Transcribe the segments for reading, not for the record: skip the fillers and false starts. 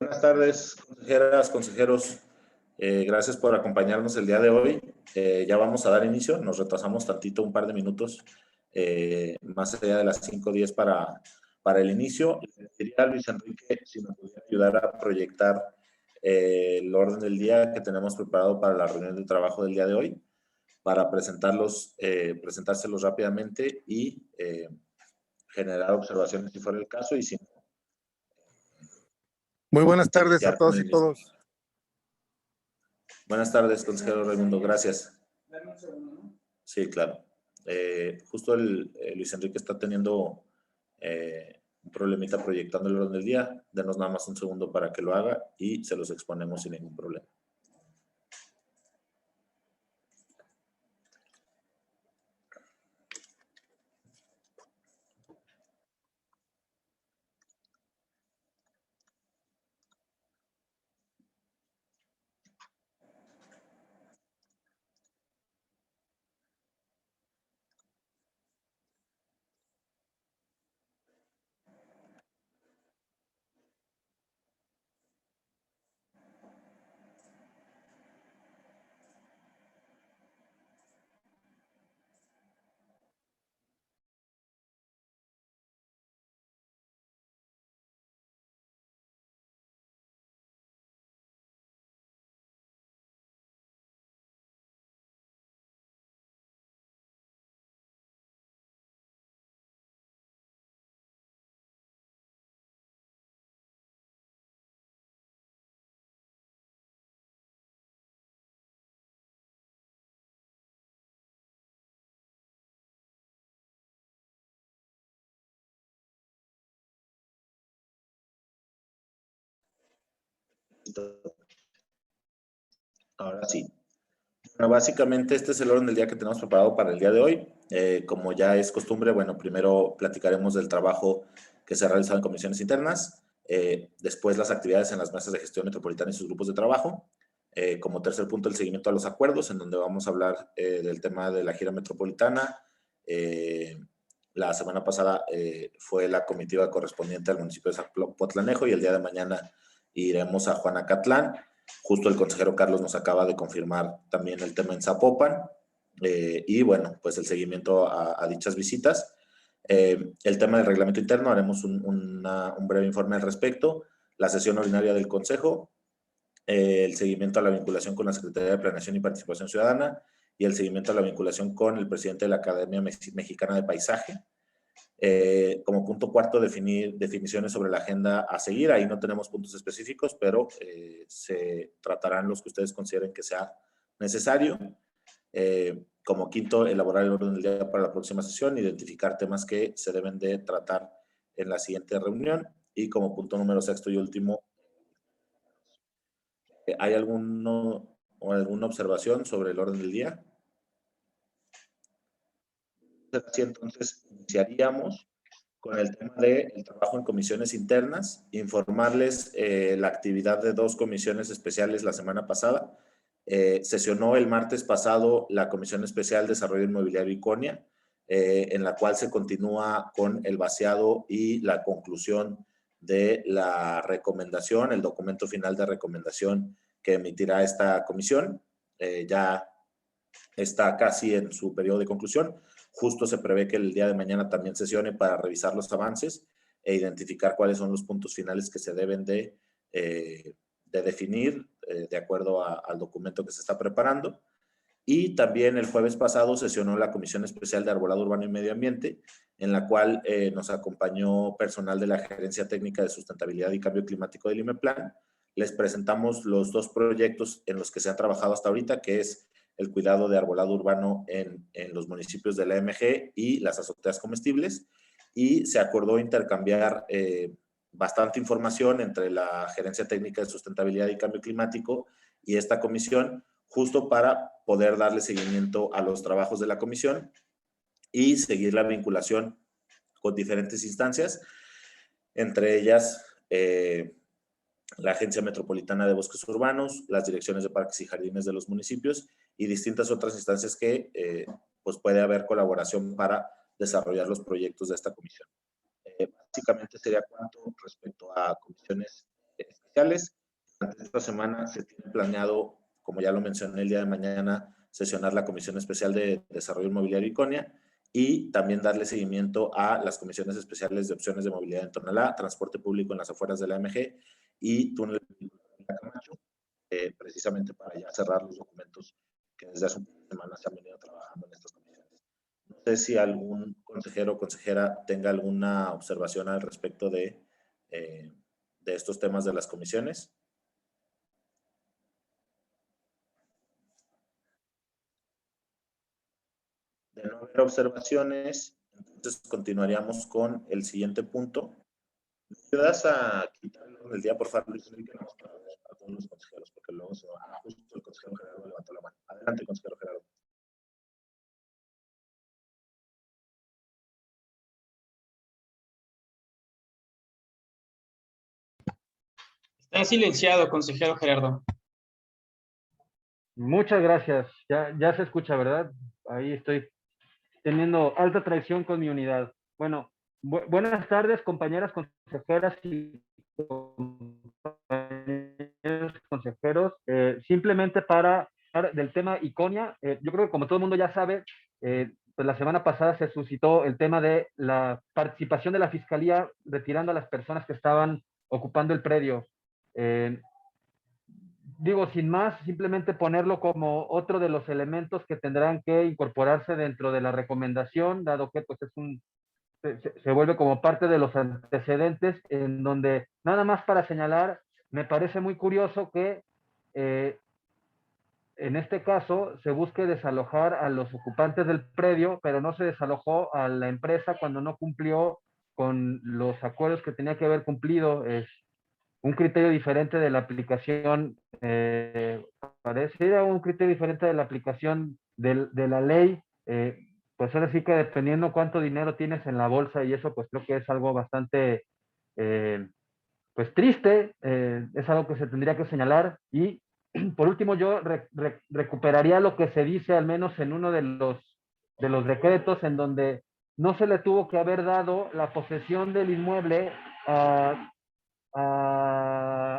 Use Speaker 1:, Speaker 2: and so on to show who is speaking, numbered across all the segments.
Speaker 1: Buenas tardes, consejeras, consejeros. Gracias por acompañarnos el día de hoy. Ya vamos a dar inicio. Nos retrasamos tantito, un par de minutos, más allá de las 5:10 para el inicio. Le pediría a Luis Enrique si nos pudiera ayudar a proyectar el orden del día que tenemos preparado para la reunión de trabajo del día de hoy, para presentárselos rápidamente y generar observaciones si fuera el caso, y si no,
Speaker 2: muy buenas tardes a
Speaker 1: iniciar con
Speaker 2: todos
Speaker 1: el
Speaker 2: y
Speaker 1: mismo.
Speaker 2: todos.
Speaker 1: Buenas tardes, consejero Raimundo, gracias. Sí, claro. Justo Luis Enrique está teniendo un problemita proyectando el orden del día. Denos nada más un segundo para que lo haga y se los exponemos sin ningún problema. Ahora sí. Bueno, básicamente este es el orden del día que tenemos preparado para el día de hoy. Como ya es costumbre, bueno, primero platicaremos del trabajo que se ha realizado en comisiones internas, después las actividades en las mesas de gestión metropolitana y sus grupos de trabajo. Como tercer punto, el seguimiento a los acuerdos, en donde vamos a hablar del tema de la gira metropolitana. La semana pasada fue la comitiva correspondiente al municipio de Zapotlanejo y el día de mañana iremos a Juanacatlán. Justo el consejero Carlos nos acaba de confirmar también el tema en Zapopan y bueno, pues el seguimiento a dichas visitas. El tema del reglamento interno, haremos un breve informe al respecto. La sesión ordinaria del consejo, el seguimiento a la vinculación con la Secretaría de Planeación y Participación Ciudadana y el seguimiento a la vinculación con el presidente de la Academia Mexicana de Paisaje. Como punto cuarto, definiciones sobre la agenda a seguir. Ahí no tenemos puntos específicos, pero se tratarán los que ustedes consideren que sea necesario. Como quinto, elaborar el orden del día para la próxima sesión, identificar temas que se deben de tratar en la siguiente reunión. Y como punto número sexto y último, ¿hay alguna observación sobre el orden del día? Así entonces iniciaríamos con el tema del trabajo en comisiones internas, informarles la actividad de 2 comisiones especiales la semana pasada. Sesionó el martes pasado la Comisión Especial de Desarrollo Inmobiliario Iconia, en la cual se continúa con el vaciado y la conclusión de la recomendación, el documento final de recomendación que emitirá esta comisión. Ya está casi en su periodo de conclusión. Justo se prevé que el día de mañana también sesione para revisar los avances e identificar cuáles son los puntos finales que se deben de definir de acuerdo al documento que se está preparando. Y también el jueves pasado sesionó la Comisión Especial de Arbolado Urbano y Medio Ambiente, en la cual nos acompañó personal de la Gerencia Técnica de Sustentabilidad y Cambio Climático del IMEPLAN. Les presentamos los 2 proyectos en los que se ha trabajado hasta ahorita, que es el cuidado de arbolado urbano en los municipios de la MG y las azoteas comestibles, y se acordó intercambiar bastante información entre la Gerencia Técnica de Sustentabilidad y Cambio Climático y esta comisión, justo para poder darle seguimiento a los trabajos de la comisión y seguir la vinculación con diferentes instancias, entre ellas la Agencia Metropolitana de Bosques Urbanos, las direcciones de parques y jardines de los municipios y distintas otras instancias que pues puede haber colaboración para desarrollar los proyectos de esta comisión. Básicamente sería cuanto respecto a comisiones especiales especiales. Durante esta semana se tiene planeado, como ya lo mencioné el día de mañana, sesionar la Comisión Especial de Desarrollo Inmobiliario Iconia y también darle seguimiento a las comisiones especiales de opciones de movilidad en Tonalá, transporte público en las afueras de la AMG y túnel de Camacho, precisamente para ya cerrar los documentos que desde hace un par de semanas se han venido trabajando en estas comisiones. No sé si algún consejero o consejera tenga alguna observación al respecto de estos temas de las comisiones. De no haber observaciones, entonces continuaríamos con el siguiente punto. ¿Me ayudas a quitar el día, por favor, Luis Enrique? No, a todos los consejeros, porque luego se va. Justo el consejero Gerardo levantó la mano. Adelante, consejero Gerardo.
Speaker 2: Está silenciado, consejero Gerardo.
Speaker 3: Muchas gracias. Ya se escucha, ¿verdad? Ahí estoy teniendo alta traición con mi unidad. Bueno, buenas tardes, compañeras consejeras y compañeros consejeros. Simplemente para hablar del tema Iconia, yo creo que como todo el mundo ya sabe, pues la semana pasada se suscitó el tema de la participación de la Fiscalía retirando a las personas que estaban ocupando el predio. Digo, sin más, simplemente ponerlo como otro de los elementos que tendrán que incorporarse dentro de la recomendación, dado que pues se vuelve como parte de los antecedentes, en donde nada más para señalar, me parece muy curioso que en este caso se busque desalojar a los ocupantes del predio, pero no se desalojó a la empresa cuando no cumplió con los acuerdos que tenía que haber cumplido. Un criterio diferente de la aplicación, pareciera un criterio diferente de la aplicación de la ley, pues ahora sí que dependiendo cuánto dinero tienes en la bolsa, y eso pues creo que es algo bastante pues triste, es algo que se tendría que señalar. Y por último yo recuperaría lo que se dice al menos en uno de los decretos, en donde no se le tuvo que haber dado la posesión del inmueble a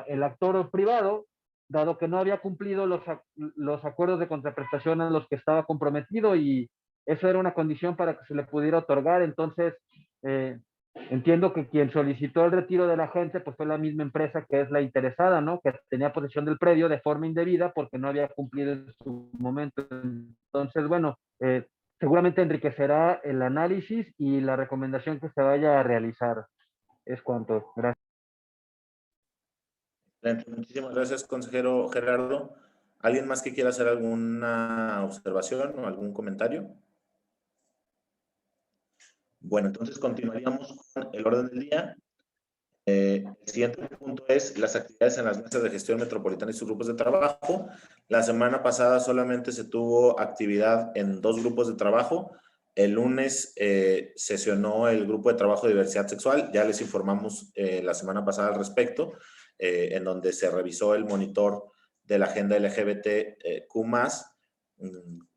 Speaker 3: el actor privado, dado que no había cumplido los acuerdos de contraprestación a los que estaba comprometido, y eso era una condición para que se le pudiera otorgar. Entonces, entiendo que quien solicitó el retiro de la gente pues fue la misma empresa que es la interesada, ¿no? Que tenía posesión del predio de forma indebida porque no había cumplido en su momento. Entonces, bueno, seguramente enriquecerá el análisis y la recomendación que se vaya a realizar. Es cuanto. Gracias.
Speaker 1: Muchísimas gracias, consejero Gerardo. ¿Alguien más que quiera hacer alguna observación o algún comentario? Bueno, entonces continuaríamos con el orden del día. El siguiente punto es las actividades en las mesas de gestión metropolitana y sus grupos de trabajo. La semana pasada solamente se tuvo actividad en 2 grupos de trabajo. El lunes sesionó el grupo de trabajo de diversidad sexual. Ya les informamos la semana pasada al respecto, en donde se revisó el monitor de la agenda LGBTQ+,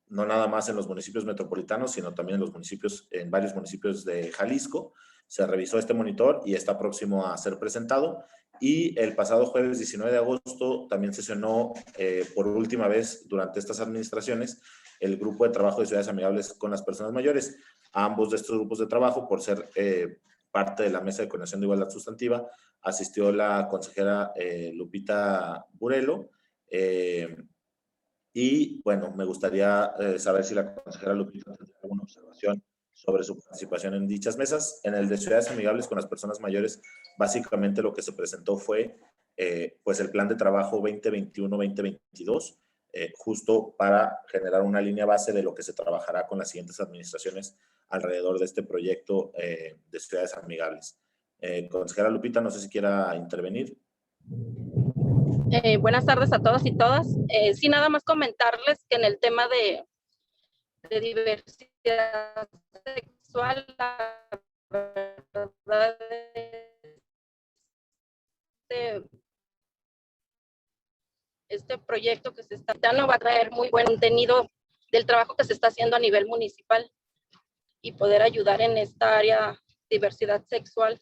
Speaker 1: no nada más en los municipios metropolitanos, sino también en varios municipios de Jalisco. Se revisó este monitor y está próximo a ser presentado. Y el pasado jueves 19 de agosto también sesionó por última vez durante estas administraciones el grupo de trabajo de ciudades amigables con las personas mayores. A ambos de estos grupos de trabajo, por ser parte de la Mesa de Coordinación de Igualdad Sustantiva, asistió la consejera Lupita Burelo. Y bueno, me gustaría saber si la consejera Lupita tiene alguna observación sobre su participación en dichas mesas. En el de ciudades amigables con las personas mayores, básicamente lo que se presentó fue pues el plan de trabajo 2021-2022, justo para generar una línea base de lo que se trabajará con las siguientes administraciones alrededor de este proyecto de ciudades amigables. Consejera Lupita, no sé si quiera intervenir.
Speaker 4: Buenas tardes a todos y todas. Sí, nada más comentarles que en el tema de diversidad sexual, la verdad, este proyecto que se está dando va a traer muy buen contenido del trabajo que se está haciendo a nivel municipal y poder ayudar en esta área de diversidad sexual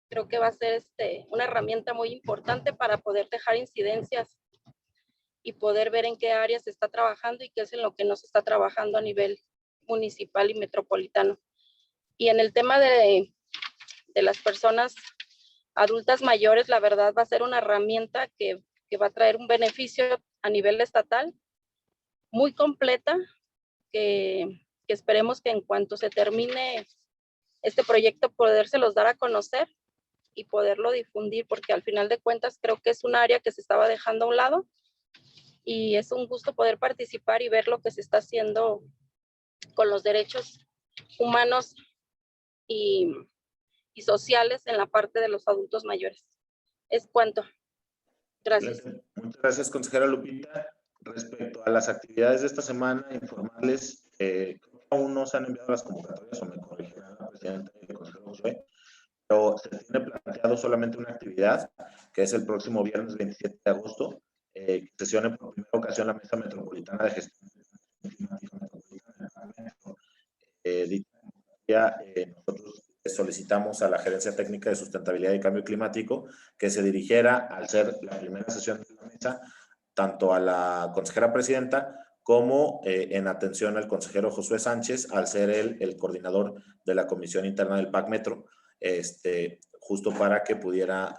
Speaker 4: Creo que va a ser una herramienta muy importante para poder dejar incidencias y poder ver en qué áreas se está trabajando y qué es en lo que no se está trabajando a nivel municipal y metropolitano. Y en el tema de las personas adultas mayores, la verdad va a ser una herramienta que va a traer un beneficio a nivel estatal muy completa, que esperemos que en cuanto se termine este proyecto podérselos dar a conocer y poderlo difundir, porque al final de cuentas creo que es un área que se estaba dejando a un lado y es un gusto poder participar y ver lo que se está haciendo con los derechos humanos y sociales en la parte de los adultos mayores. Es cuanto. Gracias.
Speaker 1: Muchas gracias, consejera Lupita. Respecto a las actividades de esta semana, informarles que aún no se han enviado las convocatorias, o me corregirá la presidenta y el consejero Josué, pero se tiene planteado solamente una actividad, que es el próximo viernes 27 de agosto, que sesione por primera ocasión la Mesa Metropolitana de Gestión Climática Metropolitana. Nosotros solicitamos a la Gerencia Técnica de Sustentabilidad y Cambio Climático que se dirigiera, al ser la primera sesión de la mesa, tanto a la consejera presidenta como en atención al consejero Josué Sánchez, al ser él el coordinador de la Comisión Interna del PAC Metro, justo para que pudiera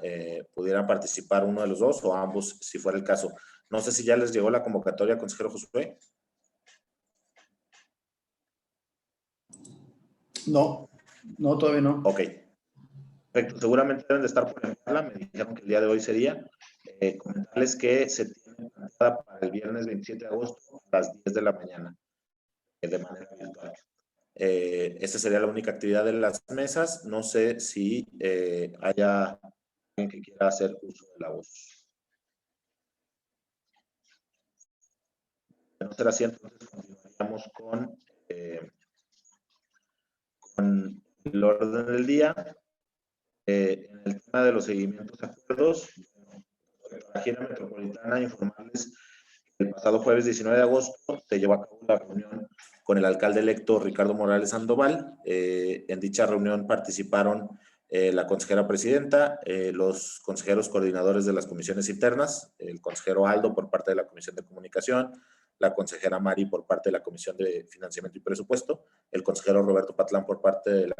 Speaker 1: participar uno de los dos o ambos, si fuera el caso. No sé si ya les llegó la convocatoria, consejero Josué.
Speaker 5: No, todavía no.
Speaker 1: Ok. Perfecto. Seguramente deben de estar por enviarla. Me dijeron que el día de hoy sería. Comentarles que se tiene planteada para el viernes 27 de agosto a las 10 de la mañana, de manera virtual. Esta sería la única actividad de las mesas. No sé si haya alguien que quiera hacer uso de la voz. De no ser así, entonces continuaríamos con el orden del día. En el tema de los seguimientos a acuerdos, la gira metropolitana, informarles que el pasado jueves 19 de agosto se llevó a cabo la reunión con el alcalde electo Ricardo Morales Sandoval. En dicha reunión participaron la consejera presidenta, los consejeros coordinadores de las comisiones internas, el consejero Aldo por parte de la Comisión de Comunicación, la consejera Mari por parte de la Comisión de Financiamiento y Presupuesto, el consejero Roberto Patlán por parte de la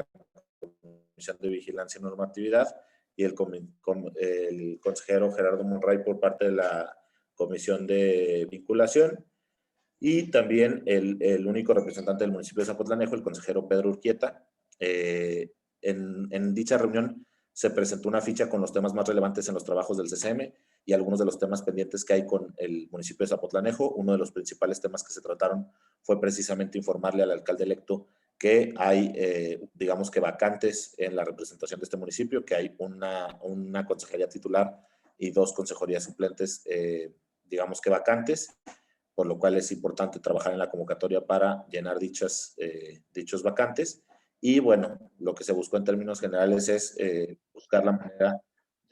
Speaker 1: Comisión de Vigilancia y Normatividad y el consejero Gerardo Monray por parte de la Comisión de Vinculación, y también el único representante del municipio de Zapotlanejo, el consejero Pedro Urquieta. En dicha reunión se presentó una ficha con los temas más relevantes en los trabajos del CCM y algunos de los temas pendientes que hay con el municipio de Zapotlanejo. Uno de los principales temas que se trataron fue precisamente informarle al alcalde electo que hay, digamos que vacantes en la representación de este municipio, que hay una consejería titular y 2 consejerías suplentes, digamos que vacantes, por lo cual es importante trabajar en la convocatoria para llenar dichos vacantes. Y bueno, lo que se buscó en términos generales es buscar la manera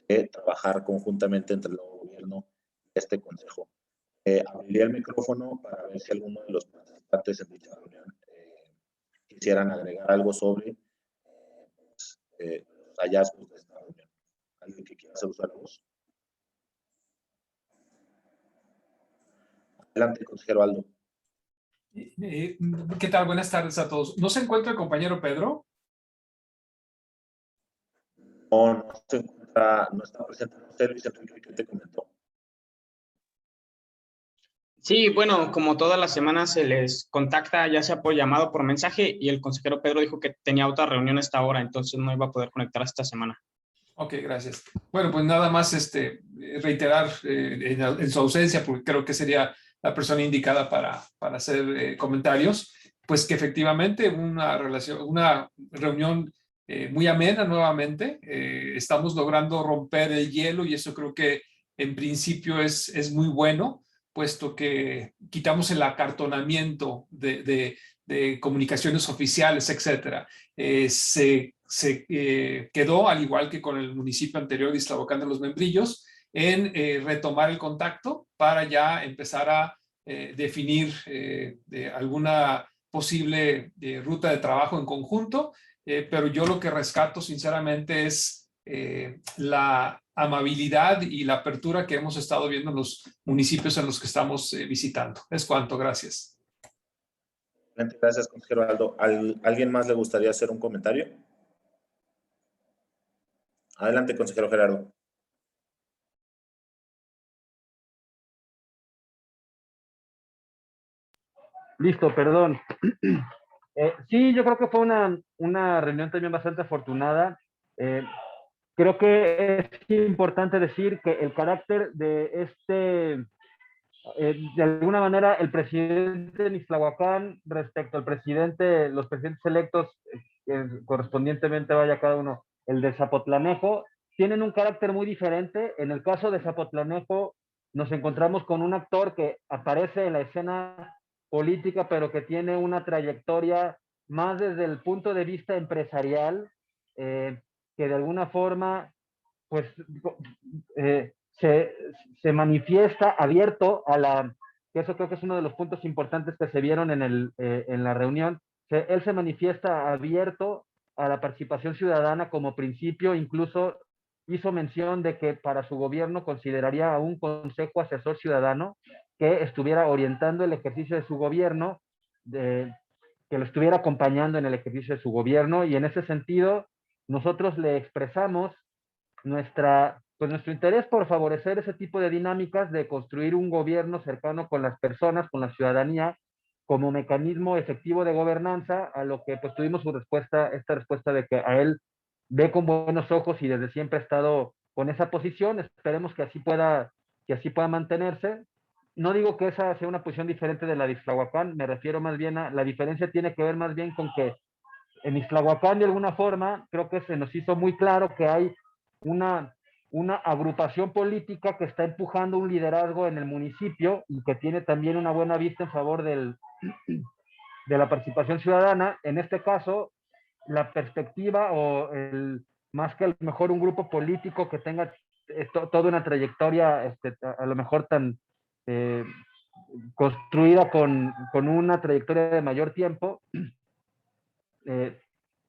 Speaker 1: de trabajar conjuntamente entre el gobierno y este consejo. Abriría el micrófono para ver si alguno de los participantes en dicha reunión quisieran agregar algo sobre los hallazgos de esta reunión. ¿Alguien que quiera hacer uso de la voz? Adelante, consejero Aldo.
Speaker 6: ¿Qué tal? Buenas tardes a todos. ¿No se encuentra el compañero Pedro?
Speaker 1: No se encuentra, no está presente. Usted, Luis Enrique, ¿qué te comentó?
Speaker 2: Sí, bueno, como todas las semanas se les contacta, ya sea por llamado o por mensaje, y el consejero Pedro dijo que tenía otra reunión a esta hora, entonces no iba a poder conectar esta semana.
Speaker 6: Ok, gracias. Bueno, pues nada más reiterar en su ausencia, porque creo que sería la persona indicada para hacer comentarios, pues que efectivamente una reunión muy amena nuevamente. Estamos logrando romper el hielo y eso creo que en principio es muy bueno, puesto que quitamos el acartonamiento de comunicaciones oficiales, etcétera. Se quedó, al igual que con el municipio anterior de Ixtlahuacán de los Membrillos, en retomar el contacto para ya empezar a definir alguna posible ruta de trabajo en conjunto, pero yo lo que rescato sinceramente es la amabilidad y la apertura que hemos estado viendo en los municipios en los que estamos visitando. Es cuanto, gracias.
Speaker 1: Gracias, consejero Aldo. ¿Alguien más le gustaría hacer un comentario? Adelante, consejero Gerardo.
Speaker 3: Listo, perdón. Sí, yo creo que fue una reunión también bastante afortunada. Creo que es importante decir que el carácter de de alguna manera, el presidente de Ixtlahuacán respecto al presidente, los presidentes electos, correspondientemente vaya cada uno, el de Zapotlanejo, tienen un carácter muy diferente. En el caso de Zapotlanejo, nos encontramos con un actor que aparece en la escena política, pero que tiene una trayectoria más desde el punto de vista empresarial, que de alguna forma, pues, se manifiesta abierto que eso creo que es uno de los puntos importantes que se vieron en la reunión. Él se manifiesta abierto a la participación ciudadana como principio, incluso hizo mención de que para su gobierno consideraría a un consejo asesor ciudadano que estuviera orientando el ejercicio de su gobierno, que lo estuviera acompañando en el ejercicio de su gobierno, y en ese sentido nosotros le expresamos nuestro interés por favorecer ese tipo de dinámicas de construir un gobierno cercano con las personas, con la ciudadanía, como mecanismo efectivo de gobernanza, a lo que pues tuvimos esta respuesta de que a él ve con buenos ojos y desde siempre ha estado con esa posición. Esperemos que así pueda mantenerse. No digo que esa sea una posición diferente de la de Ixtlahuacán, me refiero más bien la diferencia tiene que ver más bien con que en Ixtlahuacán, de alguna forma, creo que se nos hizo muy claro que hay una agrupación política que está empujando un liderazgo en el municipio y que tiene también una buena vista en favor de la participación ciudadana. En este caso, la perspectiva más que a lo mejor un grupo político que tenga toda una trayectoria, a lo mejor tan construida con una trayectoria de mayor tiempo,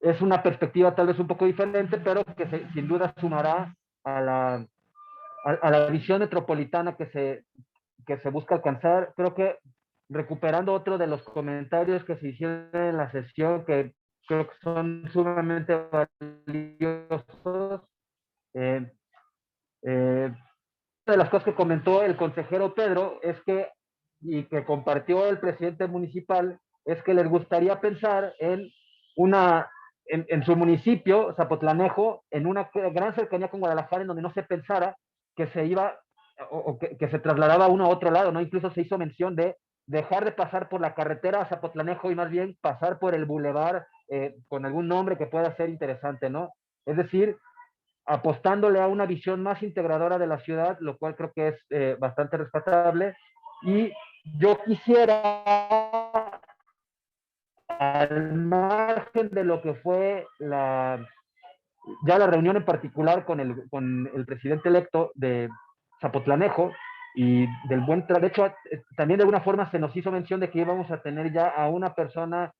Speaker 3: es una perspectiva tal vez un poco diferente, pero que sin duda sumará a la visión metropolitana que se busca alcanzar. Creo que recuperando otro de los comentarios que se hicieron en la sesión, que creo que son sumamente valiosos, una de las cosas que comentó el consejero Pedro y que compartió el presidente municipal, es que les gustaría pensar en su municipio, Zapotlanejo, en una gran cercanía con Guadalajara, en donde no se pensara que se iba o que se trasladaba uno a otro lado, ¿no? Incluso se hizo mención de dejar de pasar por la carretera a Zapotlanejo y más bien pasar por el bulevar con algún nombre que pueda ser interesante, ¿no? Es decir, apostándole a una visión más integradora de la ciudad, lo cual creo que es bastante rescatable. Y yo quisiera, al margen de lo que fue la reunión en particular con el presidente electo de Zapotlanejo y del de hecho, también de alguna forma se nos hizo mención de que íbamos a tener ya a una persona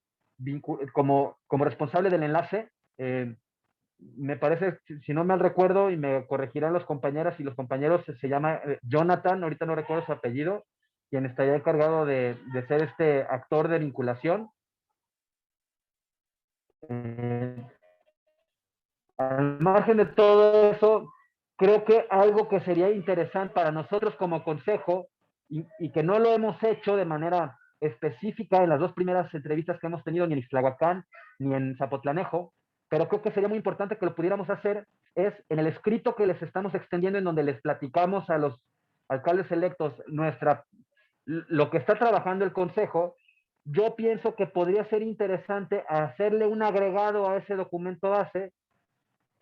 Speaker 3: como responsable del enlace. Me parece, si no mal recuerdo, y me corregirán las compañeras y los compañeros, se llama Jonathan, ahorita no recuerdo su apellido, quien estaría encargado de ser este actor de vinculación. Al margen de todo eso, creo que algo que sería interesante para nosotros como consejo, y que no lo hemos hecho de manera específica en las dos primeras entrevistas que hemos tenido, ni en Ixtlahuacán ni en Zapotlanejo, pero creo que sería muy importante que lo pudiéramos hacer, es en el escrito que les estamos extendiendo, en donde les platicamos a los alcaldes electos lo que está trabajando el consejo. Yo pienso que podría ser interesante hacerle un agregado a ese documento base,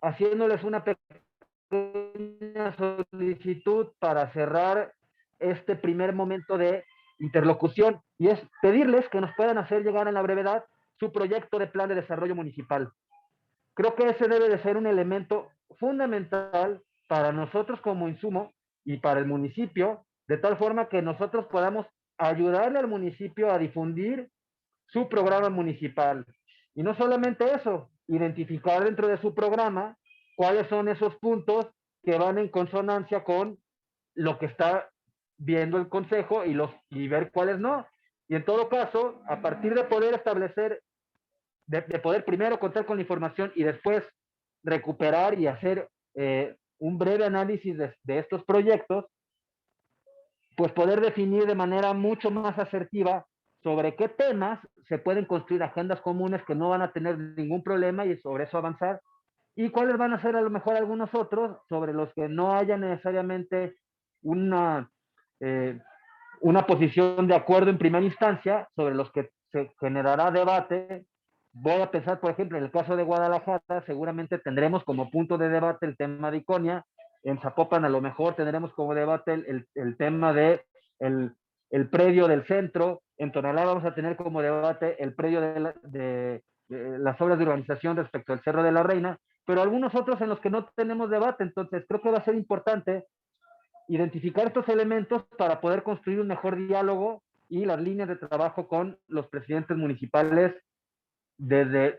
Speaker 3: haciéndoles una pequeña solicitud para cerrar este primer momento de interlocución, y es pedirles que nos puedan hacer llegar en la brevedad su proyecto de plan de desarrollo municipal. Creo que ese debe de ser un elemento fundamental para nosotros como insumo y para el municipio, de tal forma que nosotros podamos ayudarle al municipio a difundir su programa municipal. Y no solamente eso, identificar dentro de su programa cuáles son esos puntos que van en consonancia con lo que está viendo el consejo y ver cuáles no. Y en todo caso, a partir de poder establecer, de poder primero contar con la información y después recuperar y hacer un breve análisis de estos proyectos, pues poder definir de manera mucho más asertiva sobre qué temas se pueden construir agendas comunes que no van a tener ningún problema y sobre eso avanzar, y cuáles van a ser a lo mejor algunos otros sobre los que no haya necesariamente una, una posición de acuerdo en primera instancia, sobre los que se generará debate. Voy a pensar, por ejemplo, en el caso de Guadalajara, seguramente tendremos como punto de debate el tema de Iconia. En Zapopan a lo mejor tendremos como debate el tema de el predio del centro. En Tonalá vamos a tener como debate el predio de las obras de urbanización respecto al Cerro de la Reina, pero algunos otros en los que no tenemos debate. Entonces creo que va a ser importante identificar estos elementos para poder construir un mejor diálogo y las líneas de trabajo con los presidentes municipales desde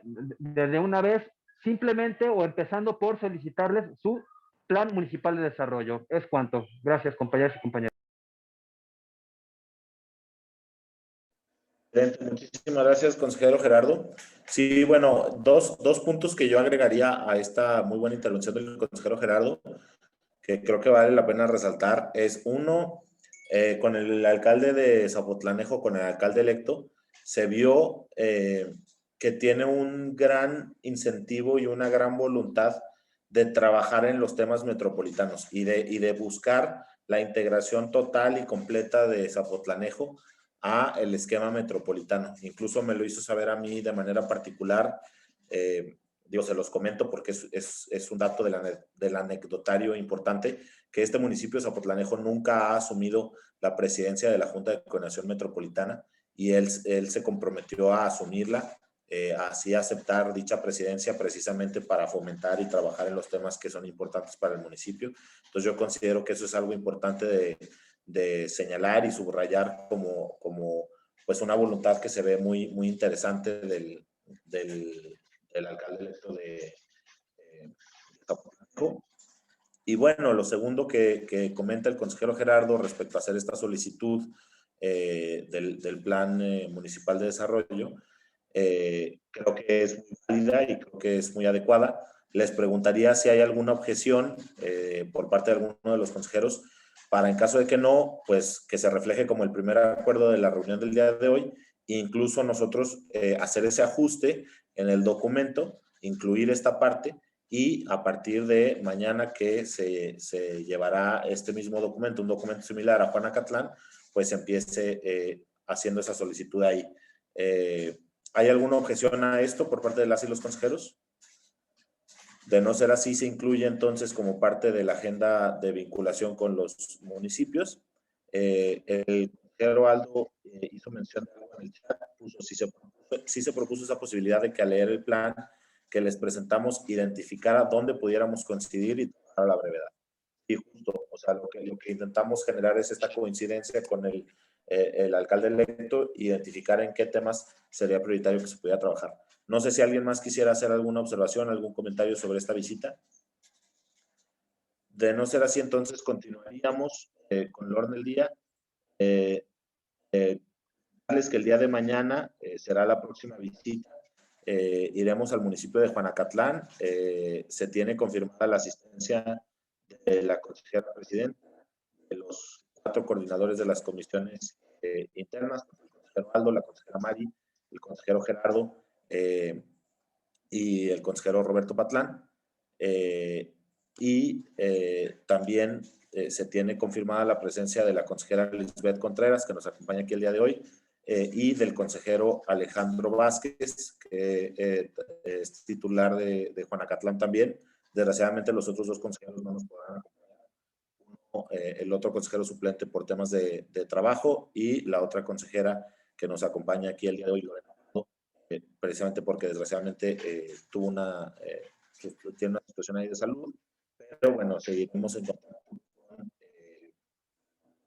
Speaker 3: una vez, simplemente o empezando por solicitarles su plan municipal de desarrollo. Es cuanto. Gracias, compañeros y compañeras.
Speaker 1: Muchísimas gracias, consejero Gerardo. Sí, bueno, dos puntos que yo agregaría a esta muy buena intervención del consejero Gerardo, que creo que vale la pena resaltar, es uno, con el alcalde de Zapotlanejo, con el alcalde electo, se vio que tiene un gran incentivo y una gran voluntad de trabajar en los temas metropolitanos y de buscar la integración total y completa de Zapotlanejo a el esquema metropolitano. Incluso me lo hizo saber a mí de manera particular. Digo, se los comento porque es un dato del anecdotario importante, que este municipio de Zapotlanejo nunca ha asumido la presidencia de la Junta de Coordinación Metropolitana y él se comprometió a asumirla, así aceptar dicha presidencia precisamente para fomentar y trabajar en los temas que son importantes para el municipio. Entonces yo considero que eso es algo importante de señalar y subrayar como pues una voluntad que se ve muy interesante del alcalde electo de Zapotlanejo. Y bueno, lo segundo que comenta el consejero Gerardo respecto a hacer esta solicitud del plan municipal de desarrollo, creo que es muy válida y creo que es muy adecuada. Les preguntaría si hay alguna objeción por parte de alguno de los consejeros para, en caso de que no, pues que se refleje como el primer acuerdo de la reunión del día de hoy, e incluso nosotros hacer ese ajuste en el documento, incluir esta parte, y a partir de mañana que se llevará este mismo documento, un documento similar a Juanacatlán, pues empiece haciendo esa solicitud ahí. ¿Hay alguna objeción a esto por parte de las y los consejeros? De no ser así, se incluye entonces como parte de la agenda de vinculación con los municipios. El consejero Aldo hizo mención de algo en el chat, sí se propuso esa posibilidad de que al leer el plan que les presentamos identificara dónde pudiéramos coincidir y trabajar a la brevedad. Y justo, o sea, lo que intentamos generar es esta coincidencia con el alcalde electo, identificar en qué temas sería prioritario que se pudiera trabajar. No sé si alguien más quisiera hacer alguna observación, algún comentario sobre esta visita. De no ser así, entonces continuaríamos con el orden del día. Que el día de mañana será la próxima visita. Iremos al municipio de Juanacatlán. Se tiene confirmada la asistencia de la consejera presidenta, de los 4 coordinadores de las comisiones internas, el consejero Aldo, la consejera Mari, el consejero Gerardo y el consejero Roberto Patlán. También se tiene confirmada la presencia de la consejera Lisbeth Contreras, que nos acompaña aquí el día de hoy, y del consejero Alejandro Vázquez, que es titular de Juanacatlán también. Desgraciadamente los otros 2 consejeros no nos podrán acompañar. El otro consejero suplente por temas de trabajo y la otra consejera que nos acompaña aquí el día de hoy, Lorena, precisamente porque desgraciadamente tiene una situación ahí de salud, pero bueno, seguiremos en contacto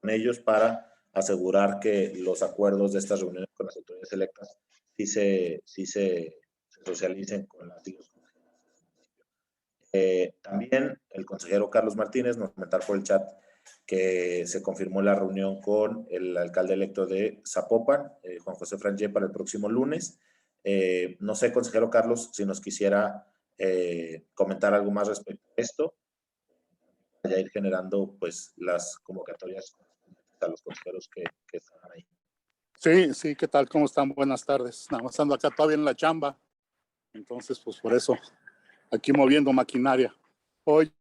Speaker 1: con ellos para asegurar que los acuerdos de estas reuniones con las autoridades electas sí se socialicen con las También el consejero Carlos Martínez nos comentar por el chat que se confirmó la reunión con el alcalde electo de Zapopan, Juan José Frangé, para el próximo lunes. No sé, consejero Carlos, si nos quisiera comentar algo más respecto a esto, para ir generando pues las convocatorias a los consejeros que están ahí.
Speaker 7: Sí, sí, ¿qué tal? ¿Cómo están? Buenas tardes. Nada más ando acá todavía en la chamba. Entonces, pues por eso, aquí moviendo maquinaria. Oye,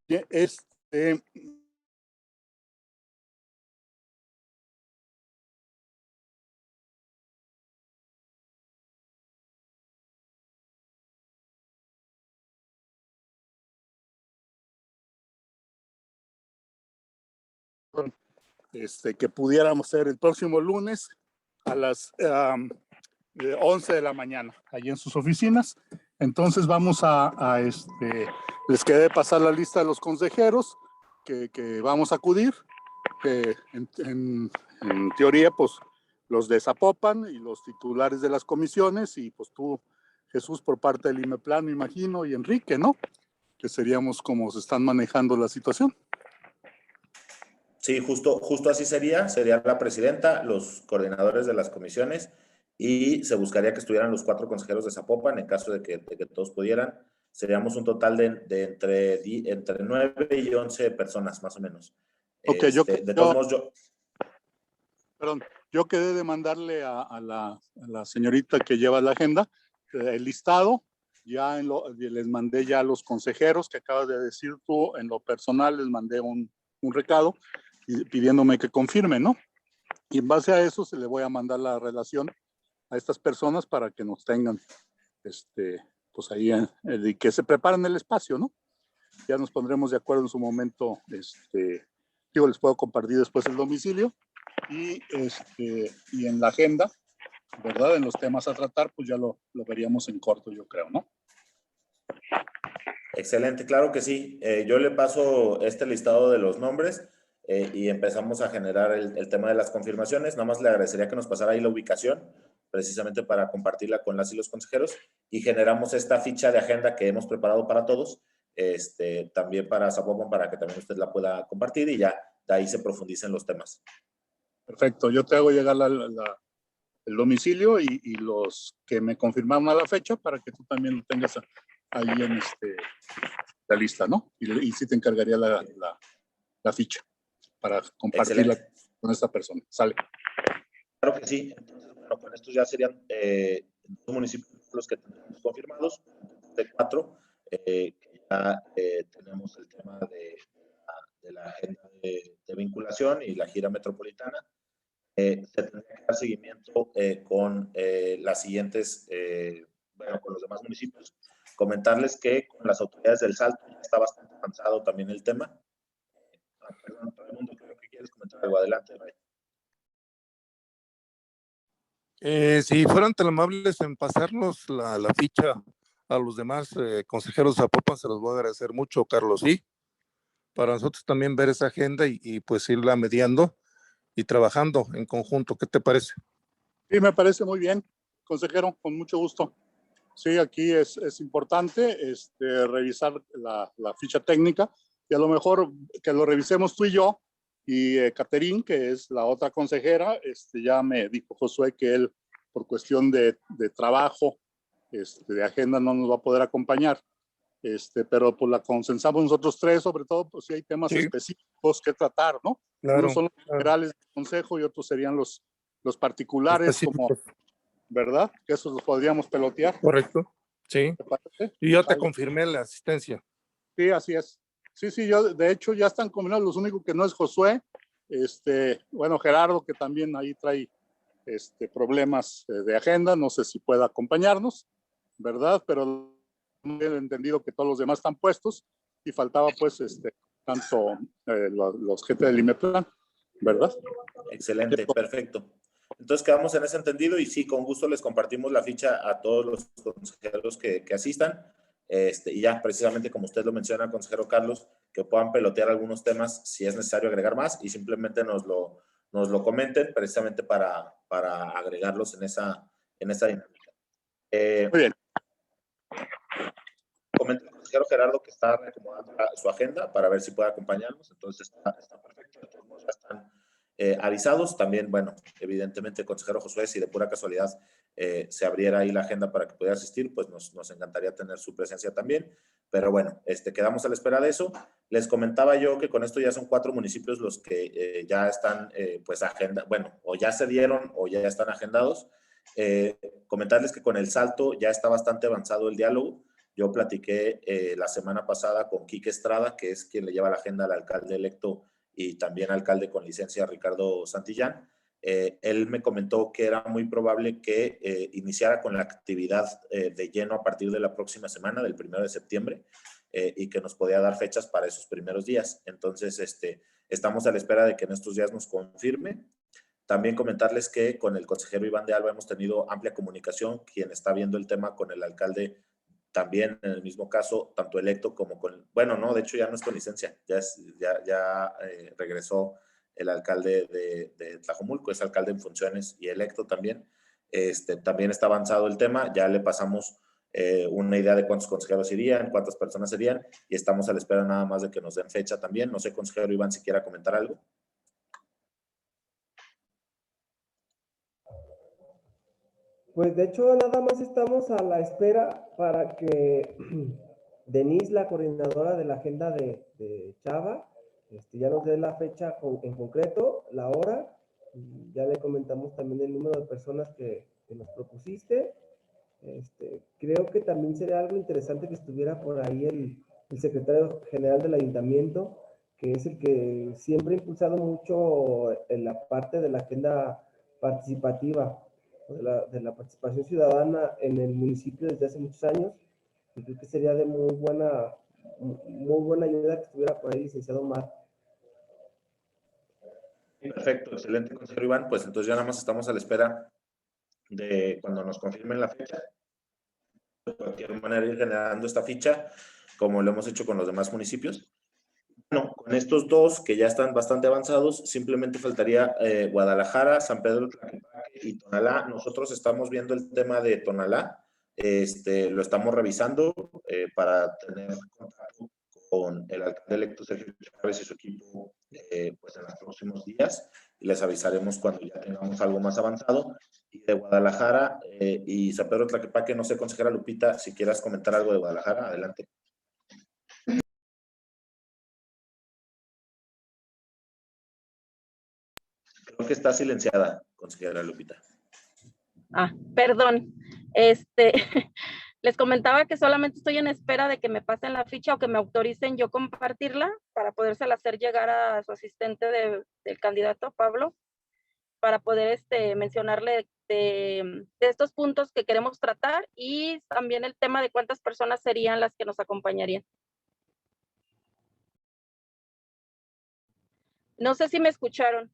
Speaker 7: que pudiéramos ser el próximo lunes a las 11 de la mañana, allí en sus oficinas. Entonces vamos les quedé pasar la lista de los consejeros que vamos a acudir, que en teoría, pues los de Zapopan y los titulares de las comisiones, y pues tú, Jesús, por parte del IMEPLAN, me imagino, y Enrique, ¿no? Que seríamos como se están manejando la situación.
Speaker 1: Sí, justo así sería la presidenta, los coordinadores de las comisiones, y se buscaría que estuvieran los 4 consejeros de Zapopan en caso de que todos pudieran. Seríamos un total de entre 9 y 11 personas, más o menos.
Speaker 7: Ok,
Speaker 1: de todos modos,
Speaker 7: yo quedé de mandarle a la señorita que lleva la agenda el listado. Ya les mandé ya a los consejeros que acabas de decir tú. En lo personal les mandé un recado pidiéndome que confirme, ¿no? Y en base a eso se le voy a mandar la relación a estas personas para que nos tengan, pues ahí, y que se preparen el espacio, ¿no? Ya nos pondremos de acuerdo en su momento. Les puedo compartir después el domicilio y en la agenda, ¿verdad? En los temas a tratar, pues ya lo veríamos en corto, yo creo, ¿no?
Speaker 1: excelente, claro que sí. Yo le paso este listado de los nombres y empezamos a generar el tema de las confirmaciones. Nada más le agradecería que nos pasara ahí la ubicación, precisamente para compartirla con las y los consejeros, y generamos esta ficha de agenda que hemos preparado para todos, también para Zapopan, para que también usted la pueda compartir y ya de ahí se profundicen los temas.
Speaker 7: Perfecto, yo te hago llegar el domicilio y los que me confirmaron a la fecha para que tú también lo tengas ahí en la lista, ¿no? Y sí te encargaría la ficha para compartirla con esta persona. Sale.
Speaker 1: Claro que sí. Entonces, bueno, con estos ya serían 2 municipios los que tenemos confirmados, de 4, que ya tenemos el tema de la agenda de vinculación y la gira metropolitana. Se tendría que dar seguimiento con las siguientes, bueno, con los demás municipios. Comentarles que con las autoridades del Salto ya está bastante avanzado también el tema. Perdón, todo el mundo creo que quieres comentar algo. Adelante, Ray.
Speaker 8: Si fueran tan amables en pasarnos la ficha a los demás consejeros de Zapopan, se los voy a agradecer mucho, Carlos. Sí, para nosotros también ver esa agenda y pues irla mediando y trabajando en conjunto. ¿Qué te parece?
Speaker 7: Sí, me parece muy bien, consejero, con mucho gusto. Sí, aquí es importante revisar la ficha técnica y a lo mejor que lo revisemos tú y yo, y Caterín, que es la otra consejera. Ya me dijo Josué que él, por cuestión de trabajo, de agenda, no nos va a poder acompañar, pero pues la consensamos nosotros 3, sobre todo pues si hay temas específicos que tratar, ¿no?
Speaker 8: Claro,
Speaker 7: unos son los generales del consejo y otros serían los particulares, como, ¿verdad? Que esos los podríamos pelotear.
Speaker 8: Correcto, sí.
Speaker 7: ¿Te parece?
Speaker 8: Y yo te confirmé la asistencia.
Speaker 7: Sí, así es. Sí, yo, de hecho, ya están combinados. Los únicos que no es Josué, bueno, Gerardo, que también ahí trae problemas de agenda, no sé si pueda acompañarnos, ¿verdad? Pero he entendido que todos los demás están puestos y faltaba pues tanto los jefes del IMEPLAN, ¿verdad?
Speaker 1: Excelente, perfecto. Entonces quedamos en ese entendido y sí, con gusto les compartimos la ficha a todos los consejeros que asistan. Y ya, precisamente como usted lo menciona, consejero Carlos, que puedan pelotear algunos temas si es necesario agregar más y simplemente nos lo comenten precisamente para agregarlos en esa dinámica.
Speaker 7: Muy bien.
Speaker 1: Comenta, consejero Gerardo, que está reacomodando su agenda para ver si puede acompañarnos, entonces está perfecto. Ya están avisados. También, bueno, evidentemente, consejero Josué, si de pura casualidad se abriera ahí la agenda para que pudiera asistir, pues nos encantaría tener su presencia también. Pero bueno, quedamos a la espera de eso. Les comentaba yo que con esto ya son 4 municipios los que ya están, pues, bueno, o ya se dieron o ya están agendados. Comentarles que con El Salto ya está bastante avanzado el diálogo. Yo platiqué la semana pasada con Quique Estrada, que es quien le lleva la agenda al alcalde electo y también alcalde con licencia, Ricardo Santillán. Él me comentó que era muy probable que iniciara con la actividad de lleno a partir de la próxima semana, del 1 de septiembre, y que nos podía dar fechas para esos primeros días. Entonces, estamos a la espera de que en estos días nos confirme. También comentarles que con el consejero Iván de Alba hemos tenido amplia comunicación, quien está viendo el tema con el alcalde también en el mismo caso, tanto electo como con, bueno, no, de hecho ya no es con licencia, ya regresó el alcalde de Tlajomulco, es alcalde en funciones y electo también. También está avanzado el tema, ya le pasamos una idea de cuántos consejeros irían, cuántas personas serían, y estamos a la espera nada más de que nos den fecha también. No sé, consejero Iván, si quiera comentar algo.
Speaker 9: Pues de hecho nada más estamos a la espera para que Denise, la coordinadora de la agenda de Chava, ya nos dé la fecha en concreto, la hora, y ya le comentamos también el número de personas que nos propusiste. Creo que también sería algo interesante que estuviera por ahí el secretario general del ayuntamiento, que es el que siempre ha impulsado mucho en la parte de la agenda participativa, de la participación ciudadana en el municipio desde hace muchos años, y creo que sería de muy buena ayuda que estuviera por ahí licenciado Omar.
Speaker 1: Perfecto, excelente, consejero Iván. Pues entonces ya nada más estamos a la espera de cuando nos confirmen la fecha. De cualquier manera, ir generando esta ficha, como lo hemos hecho con los demás municipios. Bueno, con estos 2 que ya están bastante avanzados, simplemente faltaría Guadalajara, San Pedro Tlaquepaque y Tonalá. Nosotros estamos viendo el tema de Tonalá, lo estamos revisando para tener contacto con el alcalde electo Sergio Chávez y su equipo pues en los próximos días, y les avisaremos cuando ya tengamos algo más avanzado. Y de Guadalajara y San Pedro Tlaquepaque, no sé, consejera Lupita, si quieras comentar algo de Guadalajara, adelante. Creo que está silenciada, consejera Lupita.
Speaker 4: Perdón. Les comentaba que solamente estoy en espera de que me pasen la ficha o que me autoricen yo compartirla para podérsela hacer llegar a su asistente del candidato, Pablo, para poder mencionarle de estos puntos que queremos tratar, y también el tema de cuántas personas serían las que nos acompañarían. No sé si me escucharon.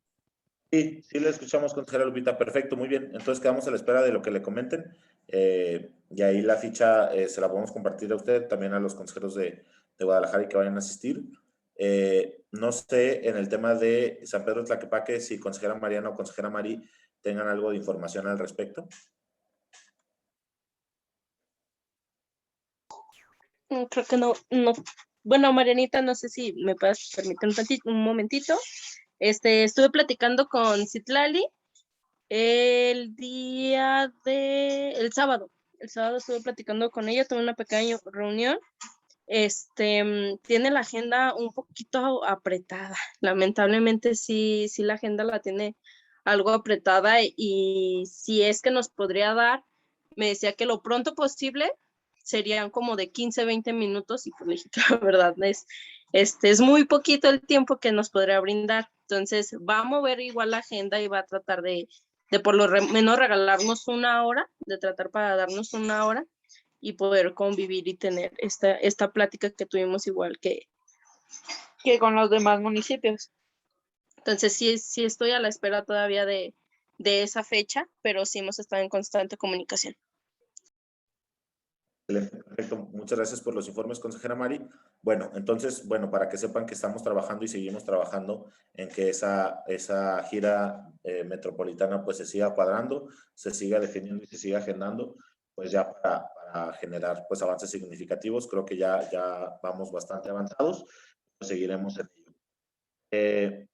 Speaker 1: Sí, sí le escuchamos, consejera Lupita. Perfecto, muy bien. Entonces quedamos a la espera de lo que le comenten. Y ahí la ficha se la podemos compartir a usted, también a los consejeros de Guadalajara y que vayan a asistir. No sé, en el tema de San Pedro Tlaquepaque, si consejera Mariana o consejera Mari tengan algo de información al respecto.
Speaker 10: Creo que no. Bueno, Marianita, no sé si me puedes permitir un momentito. Estuve platicando con Citlali el sábado. El sábado estuve platicando con ella, tuve una pequeña reunión. Tiene la agenda un poquito apretada. Lamentablemente sí la agenda la tiene algo apretada, y si es que nos podría dar, me decía que lo pronto posible serían como de 15, 20 minutos, y pues la verdad es muy poquito el tiempo que nos podría brindar. Entonces va a mover igual la agenda y va a tratar de por lo menos regalarnos una hora, de tratar para darnos una hora y poder convivir y tener esta plática que tuvimos igual que con los demás municipios. Entonces sí estoy a la espera todavía de esa fecha, pero sí hemos estado en constante comunicación.
Speaker 1: Excelente, perfecto. Muchas gracias por los informes, consejera Mari. Bueno, entonces, para que sepan que estamos trabajando y seguimos trabajando en que esa gira metropolitana pues se siga cuadrando, se siga definiendo y se siga agendando, pues ya para para generar pues avances significativos. Creo que ya vamos bastante avanzados, pues seguiremos en ello.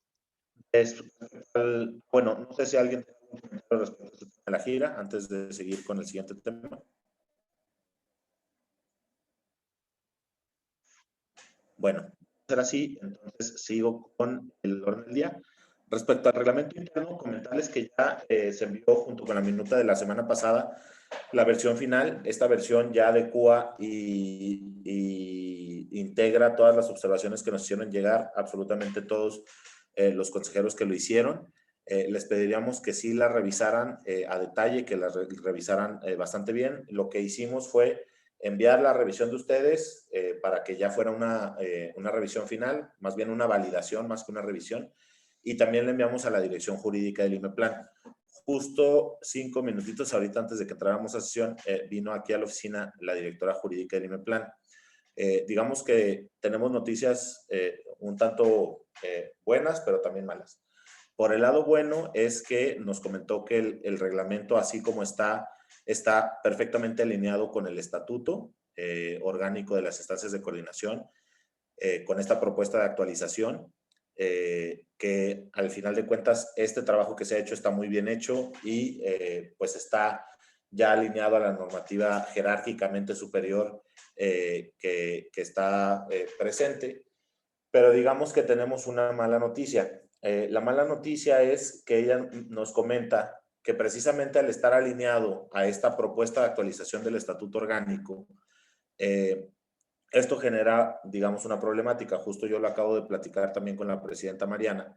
Speaker 1: Bueno, no sé si alguien tiene algún comentario respecto a este tema de la gira antes de seguir con el siguiente tema. Bueno, será así, entonces sigo con el orden del día. Respecto al reglamento interno, comentarles que ya se envió junto con la minuta de la semana pasada la versión final. Esta versión ya adecua y integra todas las observaciones que nos hicieron llegar, absolutamente todos los consejeros que lo hicieron. Les pediríamos que sí la revisaran a detalle, que la revisaran bastante bien. Lo que hicimos fue enviar la revisión de ustedes para que ya fuera una revisión final, más bien una validación más que una revisión, y también le enviamos a la dirección jurídica del IMEPLAN. Justo 5 minutitos ahorita antes de que entráramos a sesión, vino aquí a la oficina la directora jurídica del IMEPLAN. Digamos que tenemos noticias un tanto buenas, pero también malas. Por el lado bueno es que nos comentó que el reglamento, así como está perfectamente alineado con el estatuto orgánico de las instancias de coordinación, con esta propuesta de actualización, que al final de cuentas este trabajo que se ha hecho está muy bien hecho y pues está ya alineado a la normativa jerárquicamente superior que está presente. Pero digamos que tenemos una mala noticia. La mala noticia es que ella nos comenta que precisamente al estar alineado a esta propuesta de actualización del estatuto orgánico, esto genera, digamos, una problemática. Justo yo lo acabo de platicar también con la presidenta Mariana,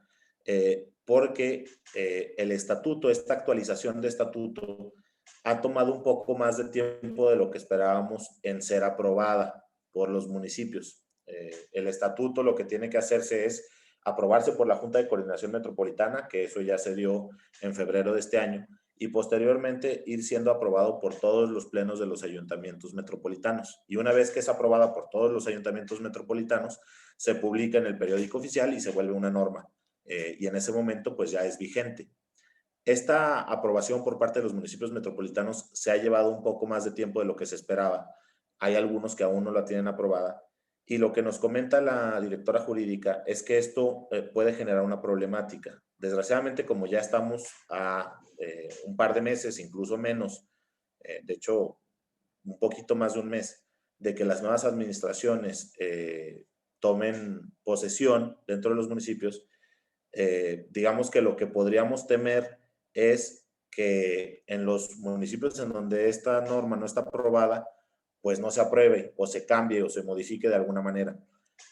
Speaker 1: porque el estatuto, esta actualización de estatuto, ha tomado un poco más de tiempo de lo que esperábamos en ser aprobada por los municipios. El estatuto lo que tiene que hacerse es aprobarse por la Junta de Coordinación Metropolitana, que eso ya se dio en febrero de este año, y posteriormente ir siendo aprobado por todos los plenos de los ayuntamientos metropolitanos. Y una vez que es aprobada por todos los ayuntamientos metropolitanos, se publica en el periódico oficial y se vuelve una norma. Y en ese momento pues ya es vigente. Esta aprobación por parte de los municipios metropolitanos se ha llevado un poco más de tiempo de lo que se esperaba. Hay algunos que aún no la tienen aprobada. Y lo que nos comenta la directora jurídica es que esto puede generar una problemática. Desgraciadamente, como ya estamos a un par de meses, incluso menos, de hecho, un poquito más de un mes, de que las nuevas administraciones tomen posesión dentro de los municipios, digamos que lo que podríamos temer es que en los municipios en donde esta norma no está aprobada, pues no se apruebe o se cambie o se modifique de alguna manera.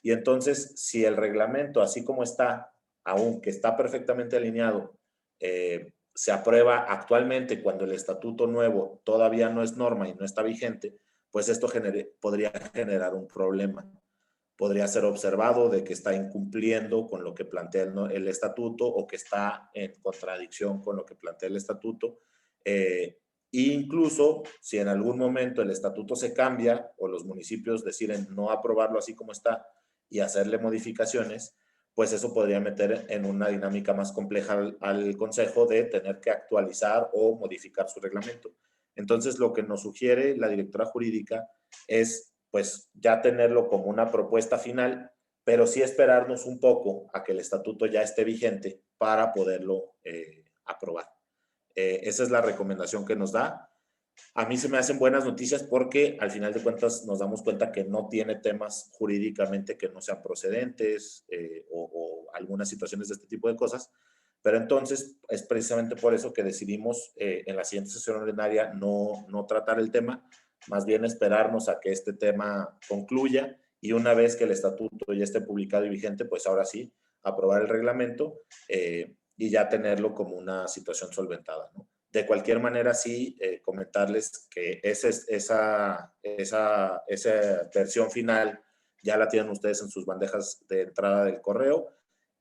Speaker 1: Y entonces, si el reglamento, así como está, aunque está perfectamente alineado, se aprueba actualmente cuando el estatuto nuevo todavía no es norma y no está vigente, pues esto podría generar un problema. Podría ser observado de que está incumpliendo con lo que plantea el estatuto o que está en contradicción con lo que plantea el estatuto. Incluso si en algún momento el estatuto se cambia o los municipios deciden no aprobarlo así como está y hacerle modificaciones, pues eso podría meter en una dinámica más compleja al Consejo de tener que actualizar o modificar su reglamento. Entonces, lo que nos sugiere la directora jurídica es pues ya tenerlo como una propuesta final, pero sí esperarnos un poco a que el estatuto ya esté vigente para poderlo aprobar. Esa es la recomendación que nos da. A mí se me hacen buenas noticias porque al final de cuentas nos damos cuenta que no tiene temas jurídicamente que no sean procedentes o algunas situaciones de este tipo de cosas. Pero entonces es precisamente por eso que decidimos en la siguiente sesión ordinaria no tratar el tema, más bien esperarnos a que este tema concluya y una vez que el estatuto ya esté publicado y vigente, pues ahora sí, aprobar el reglamento y ya tenerlo como una situación solventada, ¿no? De cualquier manera, sí, comentarles que esa versión final ya la tienen ustedes en sus bandejas de entrada del correo.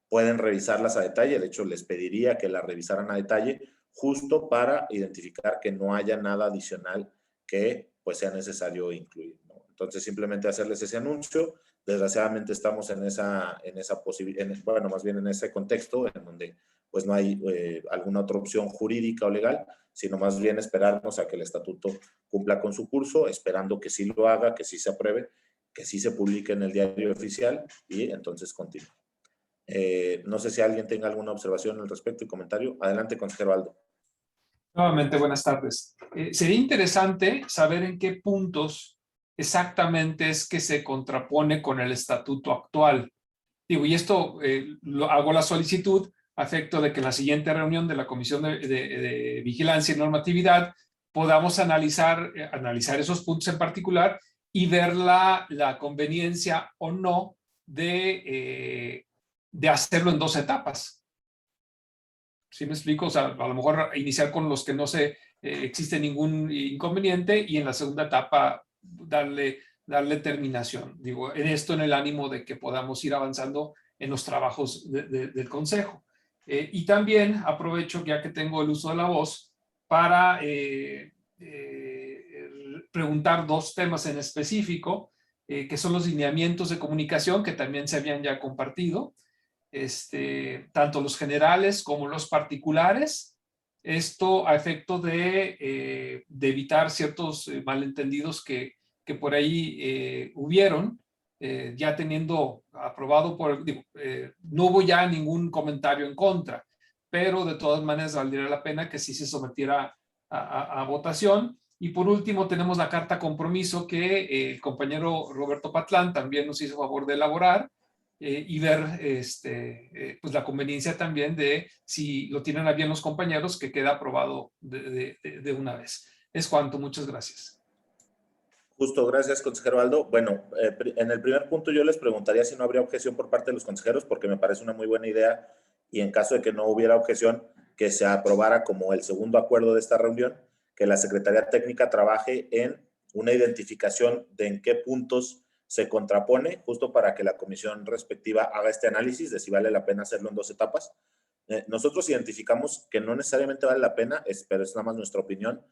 Speaker 1: Pueden revisarlas a detalle. De hecho, les pediría que la revisaran a detalle justo para identificar que no haya nada adicional que pues sea necesario incluir, ¿no? Entonces, simplemente hacerles ese anuncio. Desgraciadamente estamos en esa posibilidad, bueno, más bien en ese contexto en donde pues no hay alguna otra opción jurídica o legal, sino más bien esperarnos a que el estatuto cumpla con su curso, esperando que sí lo haga, que sí se apruebe, que sí se publique en el diario oficial y entonces continúe. No sé si alguien tenga alguna observación al respecto y comentario. Adelante, consejero Aldo.
Speaker 6: Nuevamente, buenas tardes. Sería interesante saber en qué puntos exactamente es que se contrapone con el estatuto actual. Digo, y esto hago la solicitud a efecto de que en la siguiente reunión de la Comisión de Vigilancia y Normatividad podamos analizar esos puntos en particular y ver la conveniencia o no de hacerlo en 2 etapas. ¿Sí me explico? O sea, a lo mejor iniciar con los que no existe ningún inconveniente y en la segunda etapa darle terminación. Digo, en el ánimo de que podamos ir avanzando en los trabajos del Consejo. Y también aprovecho, ya que tengo el uso de la voz, para preguntar 2 temas en específico, que son los lineamientos de comunicación que también se habían ya compartido. Tanto los generales como los particulares, esto a efecto de evitar ciertos malentendidos que por ahí hubieron, ya teniendo aprobado no hubo ya ningún comentario en contra, pero de todas maneras valdría la pena que sí se sometiera a votación. Y por último tenemos la carta compromiso que el compañero Roberto Patlán también nos hizo favor de elaborar, y ver pues la conveniencia también de, si lo tienen a bien los compañeros, que queda aprobado de una vez. Es cuanto, muchas gracias.
Speaker 1: Justo, gracias, consejero Aldo. Bueno, en el primer punto yo les preguntaría si no habría objeción por parte de los consejeros, porque me parece una muy buena idea, y en caso de que no hubiera objeción, que se aprobara como el segundo acuerdo de esta reunión, que la Secretaría Técnica trabaje en una identificación de en qué puntos se contrapone, justo para que la comisión respectiva haga este análisis de si vale la pena hacerlo en 2 etapas. Nosotros identificamos que no necesariamente vale la pena, pero es nada más nuestra opinión,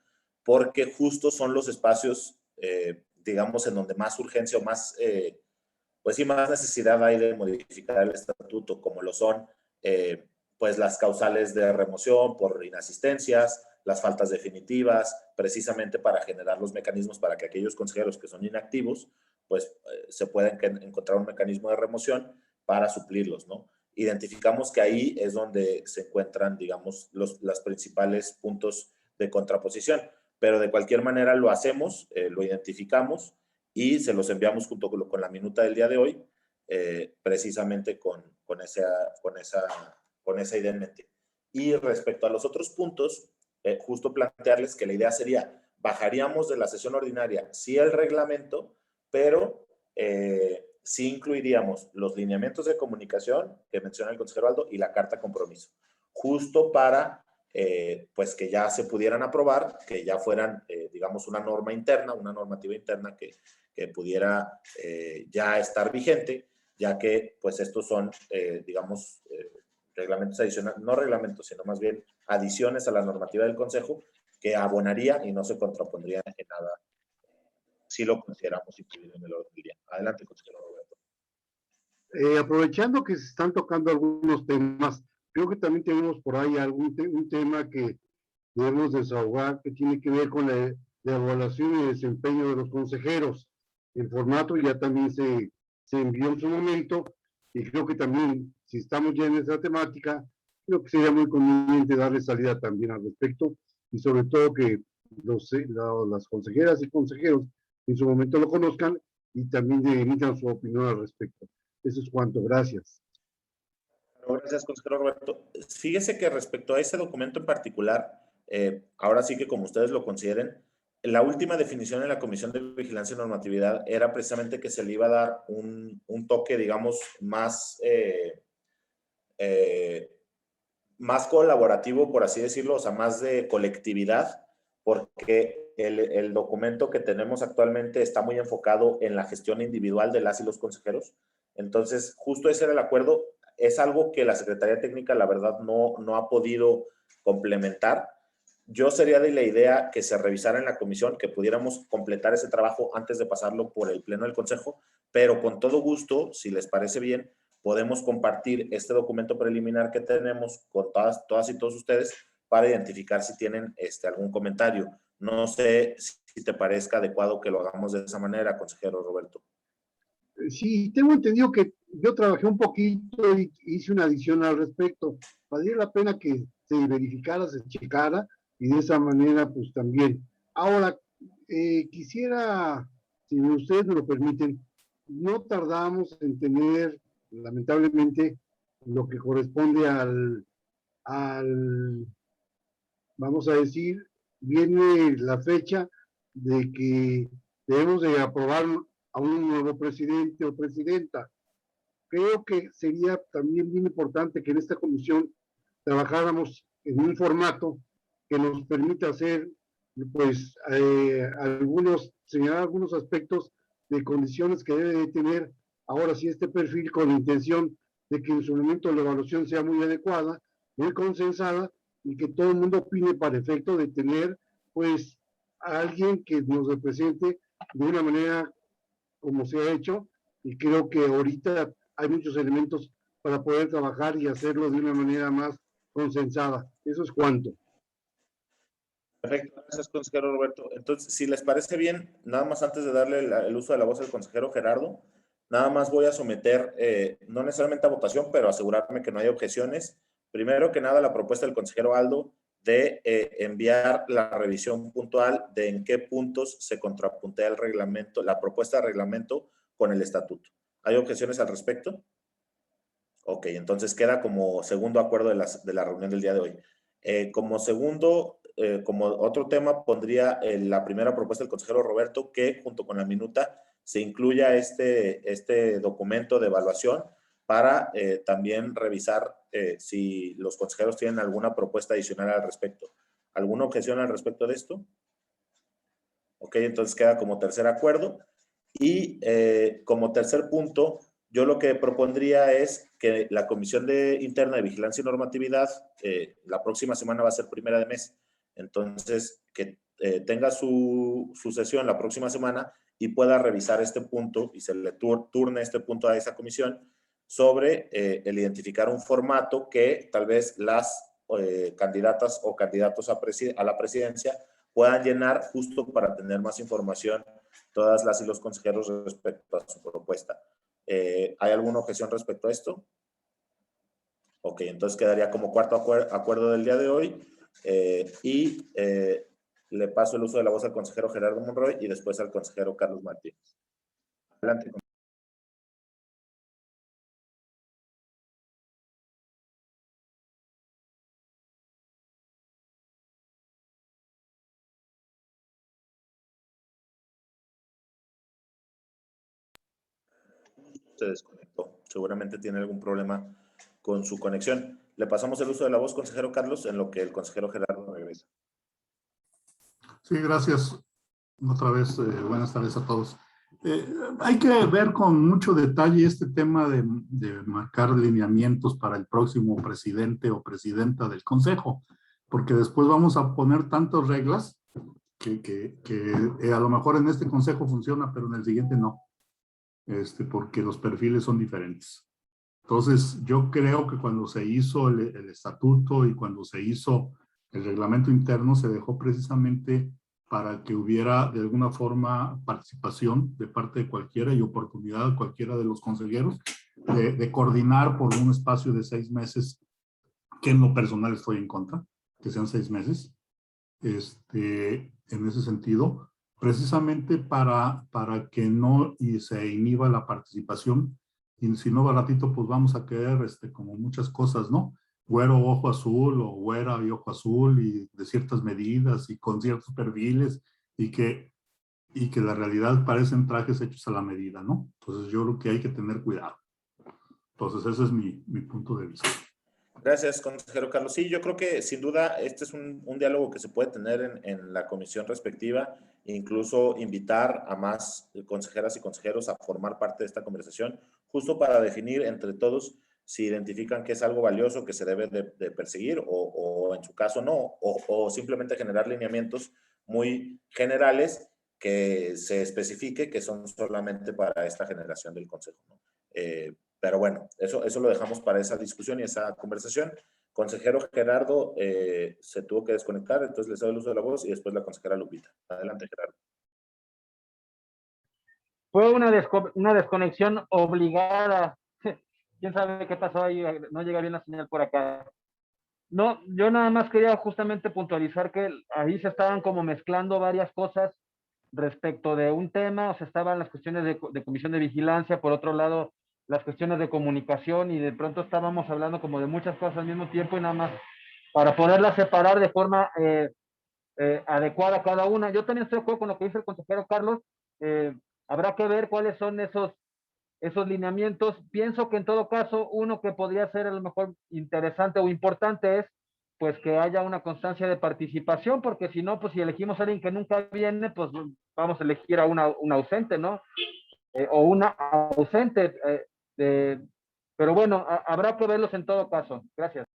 Speaker 1: porque justo son los espacios, digamos, en donde más urgencia o más, pues sí, más necesidad hay de modificar el estatuto, como lo son, pues las causales de remoción por inasistencias, las faltas definitivas, precisamente para generar los mecanismos para que aquellos consejeros que son inactivos, pues se pueden encontrar un mecanismo de remoción para suplirlos, ¿no? Identificamos que ahí es donde se encuentran, digamos, los principales puntos de contraposición, pero de cualquier manera lo hacemos, lo identificamos y se los enviamos junto con la minuta del día de hoy, precisamente con esa idea en mente. Y respecto a los otros puntos, justo plantearles que la idea sería, bajaríamos de la sesión ordinaria, sí el reglamento, pero sí incluiríamos los lineamientos de comunicación que menciona el consejero Aldo y la carta compromiso, justo para pues que ya se pudieran aprobar, que ya fueran, digamos, una norma interna, una normativa interna que pudiera ya estar vigente, ya que pues estos son, digamos, reglamentos adicionales, no reglamentos, sino más bien adiciones a la normativa del Consejo, que abonaría y no se contrapondría en nada si lo consideramos incluido en el orden del día. Adelante, consejero Roberto.
Speaker 11: Aprovechando que se están tocando algunos temas, creo que también tenemos por ahí un tema que debemos desahogar, que tiene que ver con la evaluación y desempeño de los consejeros. El formato ya también se envió en su momento, y creo que también, si estamos ya en esa temática, creo que sería muy conveniente darle salida también al respecto, y sobre todo que las consejeras y consejeros en su momento lo conozcan y también emitan su opinión al respecto. Eso es cuanto. Gracias.
Speaker 1: Gracias, consejero Roberto. Fíjese que respecto a ese documento en particular, ahora sí que como ustedes lo consideren, la última definición en la Comisión de Vigilancia y Normatividad era precisamente que se le iba a dar un toque, digamos, más colaborativo, por así decirlo, o sea, más de colectividad, porque el documento que tenemos actualmente está muy enfocado en la gestión individual de las y los consejeros. Entonces, justo ese era el acuerdo. Es algo que la Secretaría Técnica, la verdad, no ha podido complementar. Yo sería de la idea que se revisara en la comisión, que pudiéramos completar ese trabajo antes de pasarlo por el Pleno del Consejo, pero con todo gusto, si les parece bien, podemos compartir este documento preliminar que tenemos con todas y todos ustedes para identificar si tienen algún comentario. No sé si te parezca adecuado que lo hagamos de esa manera, consejero Roberto.
Speaker 11: Sí, tengo entendido que yo trabajé un poquito y hice una adición al respecto. Valdría la pena que se verificara, se checara y de esa manera pues también. Ahora, quisiera, si ustedes me lo permiten, no tardamos en tener, lamentablemente, lo que corresponde vamos a decir, viene la fecha de que debemos de aprobar a un nuevo presidente o presidenta. Creo que sería también bien importante que en esta comisión trabajáramos en un formato que nos permita hacer, pues, señalar algunos aspectos de condiciones que debe de tener ahora sí este perfil, con la intención de que en su momento la evaluación sea muy adecuada, muy consensada, y que todo el mundo opine para efecto de tener, pues, a alguien que nos represente de una manera como se ha hecho, y creo que ahorita hay muchos elementos para poder trabajar y hacerlo de una manera más consensada. Eso es cuanto.
Speaker 1: Perfecto, gracias, consejero Roberto. Entonces, si les parece bien, nada más antes de darle el uso de la voz al consejero Gerardo, nada más voy a someter, no necesariamente a votación, pero asegurarme que no haya objeciones. Primero que nada, la propuesta del consejero Aldo de enviar la revisión puntual de en qué puntos se contrapuntea el reglamento, la propuesta de reglamento con el estatuto. ¿Hay objeciones al respecto? Ok, entonces queda como segundo acuerdo de la reunión del día de hoy. Como segundo, como otro tema, pondría la primera propuesta del consejero Roberto, que junto con la minuta se incluya este documento de evaluación para también revisar si los consejeros tienen alguna propuesta adicional al respecto. ¿Alguna objeción al respecto de esto? Ok, entonces queda como tercer acuerdo. Y como tercer punto, yo lo que propondría es que la Comisión Interna de Vigilancia y Normatividad, la próxima semana va a ser primera de mes, entonces que tenga su sesión la próxima semana y pueda revisar este punto y se le turne este punto a esa comisión sobre el identificar un formato que tal vez las candidatas o candidatos a la presidencia puedan llenar justo para tener más información todas las y los consejeros respecto a su propuesta. ¿Hay alguna objeción respecto a esto? Ok, entonces quedaría como cuarto acuerdo del día de hoy le paso el uso de la voz al consejero Gerardo Monroy y después al consejero Carlos Martínez. Adelante. Se desconectó. Seguramente tiene algún problema con su conexión. Le pasamos el uso de la voz, consejero Carlos, en lo que el consejero Gerardo regresa.
Speaker 7: Sí, gracias. Otra vez, buenas tardes a todos. Hay que ver con mucho detalle este tema de marcar lineamientos para el próximo presidente o presidenta del consejo, porque después vamos a poner tantas reglas que a lo mejor en este consejo funciona, pero en el siguiente no, porque los perfiles son diferentes. Entonces, yo creo que cuando se hizo el estatuto y cuando se hizo el reglamento interno, se dejó precisamente para que hubiera de alguna forma participación de parte de cualquiera y oportunidad de cualquiera de los consejeros de coordinar por un espacio de 6 meses, que en lo personal estoy en contra, que sean 6 meses, en ese sentido, precisamente para que no se inhiba la participación. Y si no, al ratito pues vamos a querer como muchas cosas, ¿no? Güero, ojo azul, o güera y ojo azul, y de ciertas medidas y con ciertos perfiles, y que la realidad parecen trajes hechos a la medida, ¿no? Entonces yo creo que hay que tener cuidado. Entonces ese es mi punto de vista.
Speaker 1: Gracias, consejero Carlos. Sí, yo creo que sin duda este es un diálogo que se puede tener en la comisión respectiva, incluso invitar a más consejeras y consejeros a formar parte de esta conversación, justo para definir entre todos si identifican que es algo valioso que se debe de perseguir o en su caso no, o simplemente generar lineamientos muy generales que se especifique que son solamente para esta generación del consejo, ¿no? Pero bueno, eso lo dejamos para esa discusión y esa conversación. Consejero Gerardo se tuvo que desconectar, entonces le cedo el uso de la voz y después la consejera Lupita. Adelante, Gerardo.
Speaker 3: Fue una desconexión obligada. ¿Quién sabe qué pasó ahí? No llega bien la señal por acá. No, yo nada más quería justamente puntualizar que ahí se estaban como mezclando varias cosas respecto de un tema, o sea, estaban las cuestiones de comisión de vigilancia, por otro lado, las cuestiones de comunicación, y de pronto estábamos hablando como de muchas cosas al mismo tiempo, y nada más para poderlas separar de forma adecuada a cada una. Yo también estoy de acuerdo con lo que dice el consejero Carlos. Habrá que ver cuáles son esos lineamientos. Pienso que en todo caso, uno que podría ser a lo mejor interesante o importante es pues que haya una constancia de participación, porque si no, pues si elegimos a alguien que nunca viene, pues vamos a elegir a una ausente, ¿no? O una ausente. Pero bueno, habrá que verlos en todo caso. Gracias.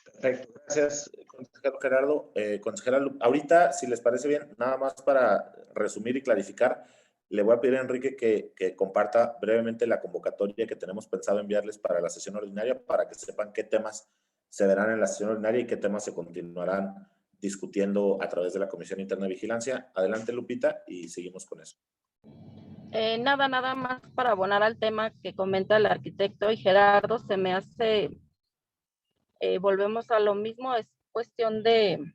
Speaker 1: Perfecto, gracias, consejero Gerardo. Consejera, ahorita, si les parece bien, nada más para resumir y clarificar, le voy a pedir a Enrique que comparta brevemente la convocatoria que tenemos pensado enviarles para la sesión ordinaria, para que sepan qué temas se verán en la sesión ordinaria y qué temas se continuarán discutiendo a través de la Comisión Interna de Vigilancia. Adelante, Lupita, y seguimos con eso.
Speaker 4: Nada más para abonar al tema que comenta el arquitecto y Gerardo, se me hace, volvemos a lo mismo, es cuestión de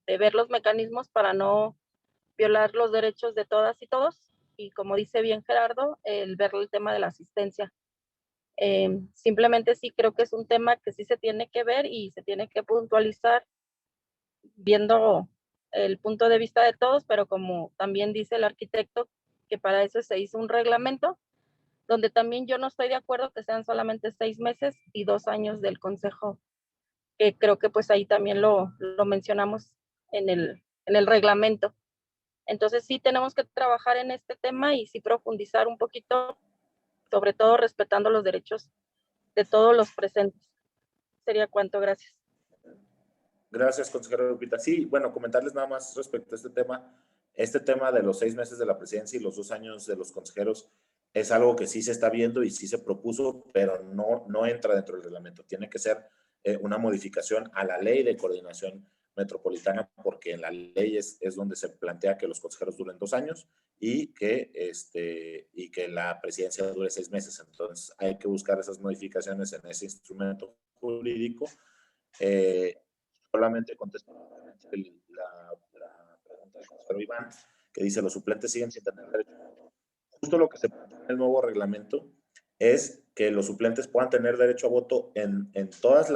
Speaker 4: ver los mecanismos para no violar los derechos de todas y todos, y como dice bien Gerardo, el ver el tema de la asistencia. Simplemente sí creo que es un tema que sí se tiene que ver y se tiene que puntualizar viendo el punto de vista de todos, pero como también dice el arquitecto, que para eso se hizo un reglamento, donde también yo no estoy de acuerdo que sean solamente 6 meses y 2 años del consejo, que creo que pues ahí también lo mencionamos en el reglamento. Entonces sí tenemos que trabajar en este tema y sí profundizar un poquito, sobre todo respetando los derechos de todos los presentes. Sería cuanto, gracias.
Speaker 1: Gracias, consejero Lupita. Sí, bueno, comentarles nada más respecto a este tema. Este tema de los 6 meses de la presidencia y los 2 años de los consejeros es algo que sí se está viendo y sí se propuso, pero no entra dentro del reglamento. Tiene que ser una modificación a la ley de coordinación metropolitana, porque en la ley es donde se plantea que los consejeros duren 2 años y que la presidencia dure 6 meses. Entonces hay que buscar esas modificaciones en ese instrumento jurídico. Solamente contesto la pregunta del consejero Iván, que dice: los suplentes siguen sin tener derecho. Justo lo que se plantea en el nuevo reglamento es que los suplentes puedan tener derecho a voto en todas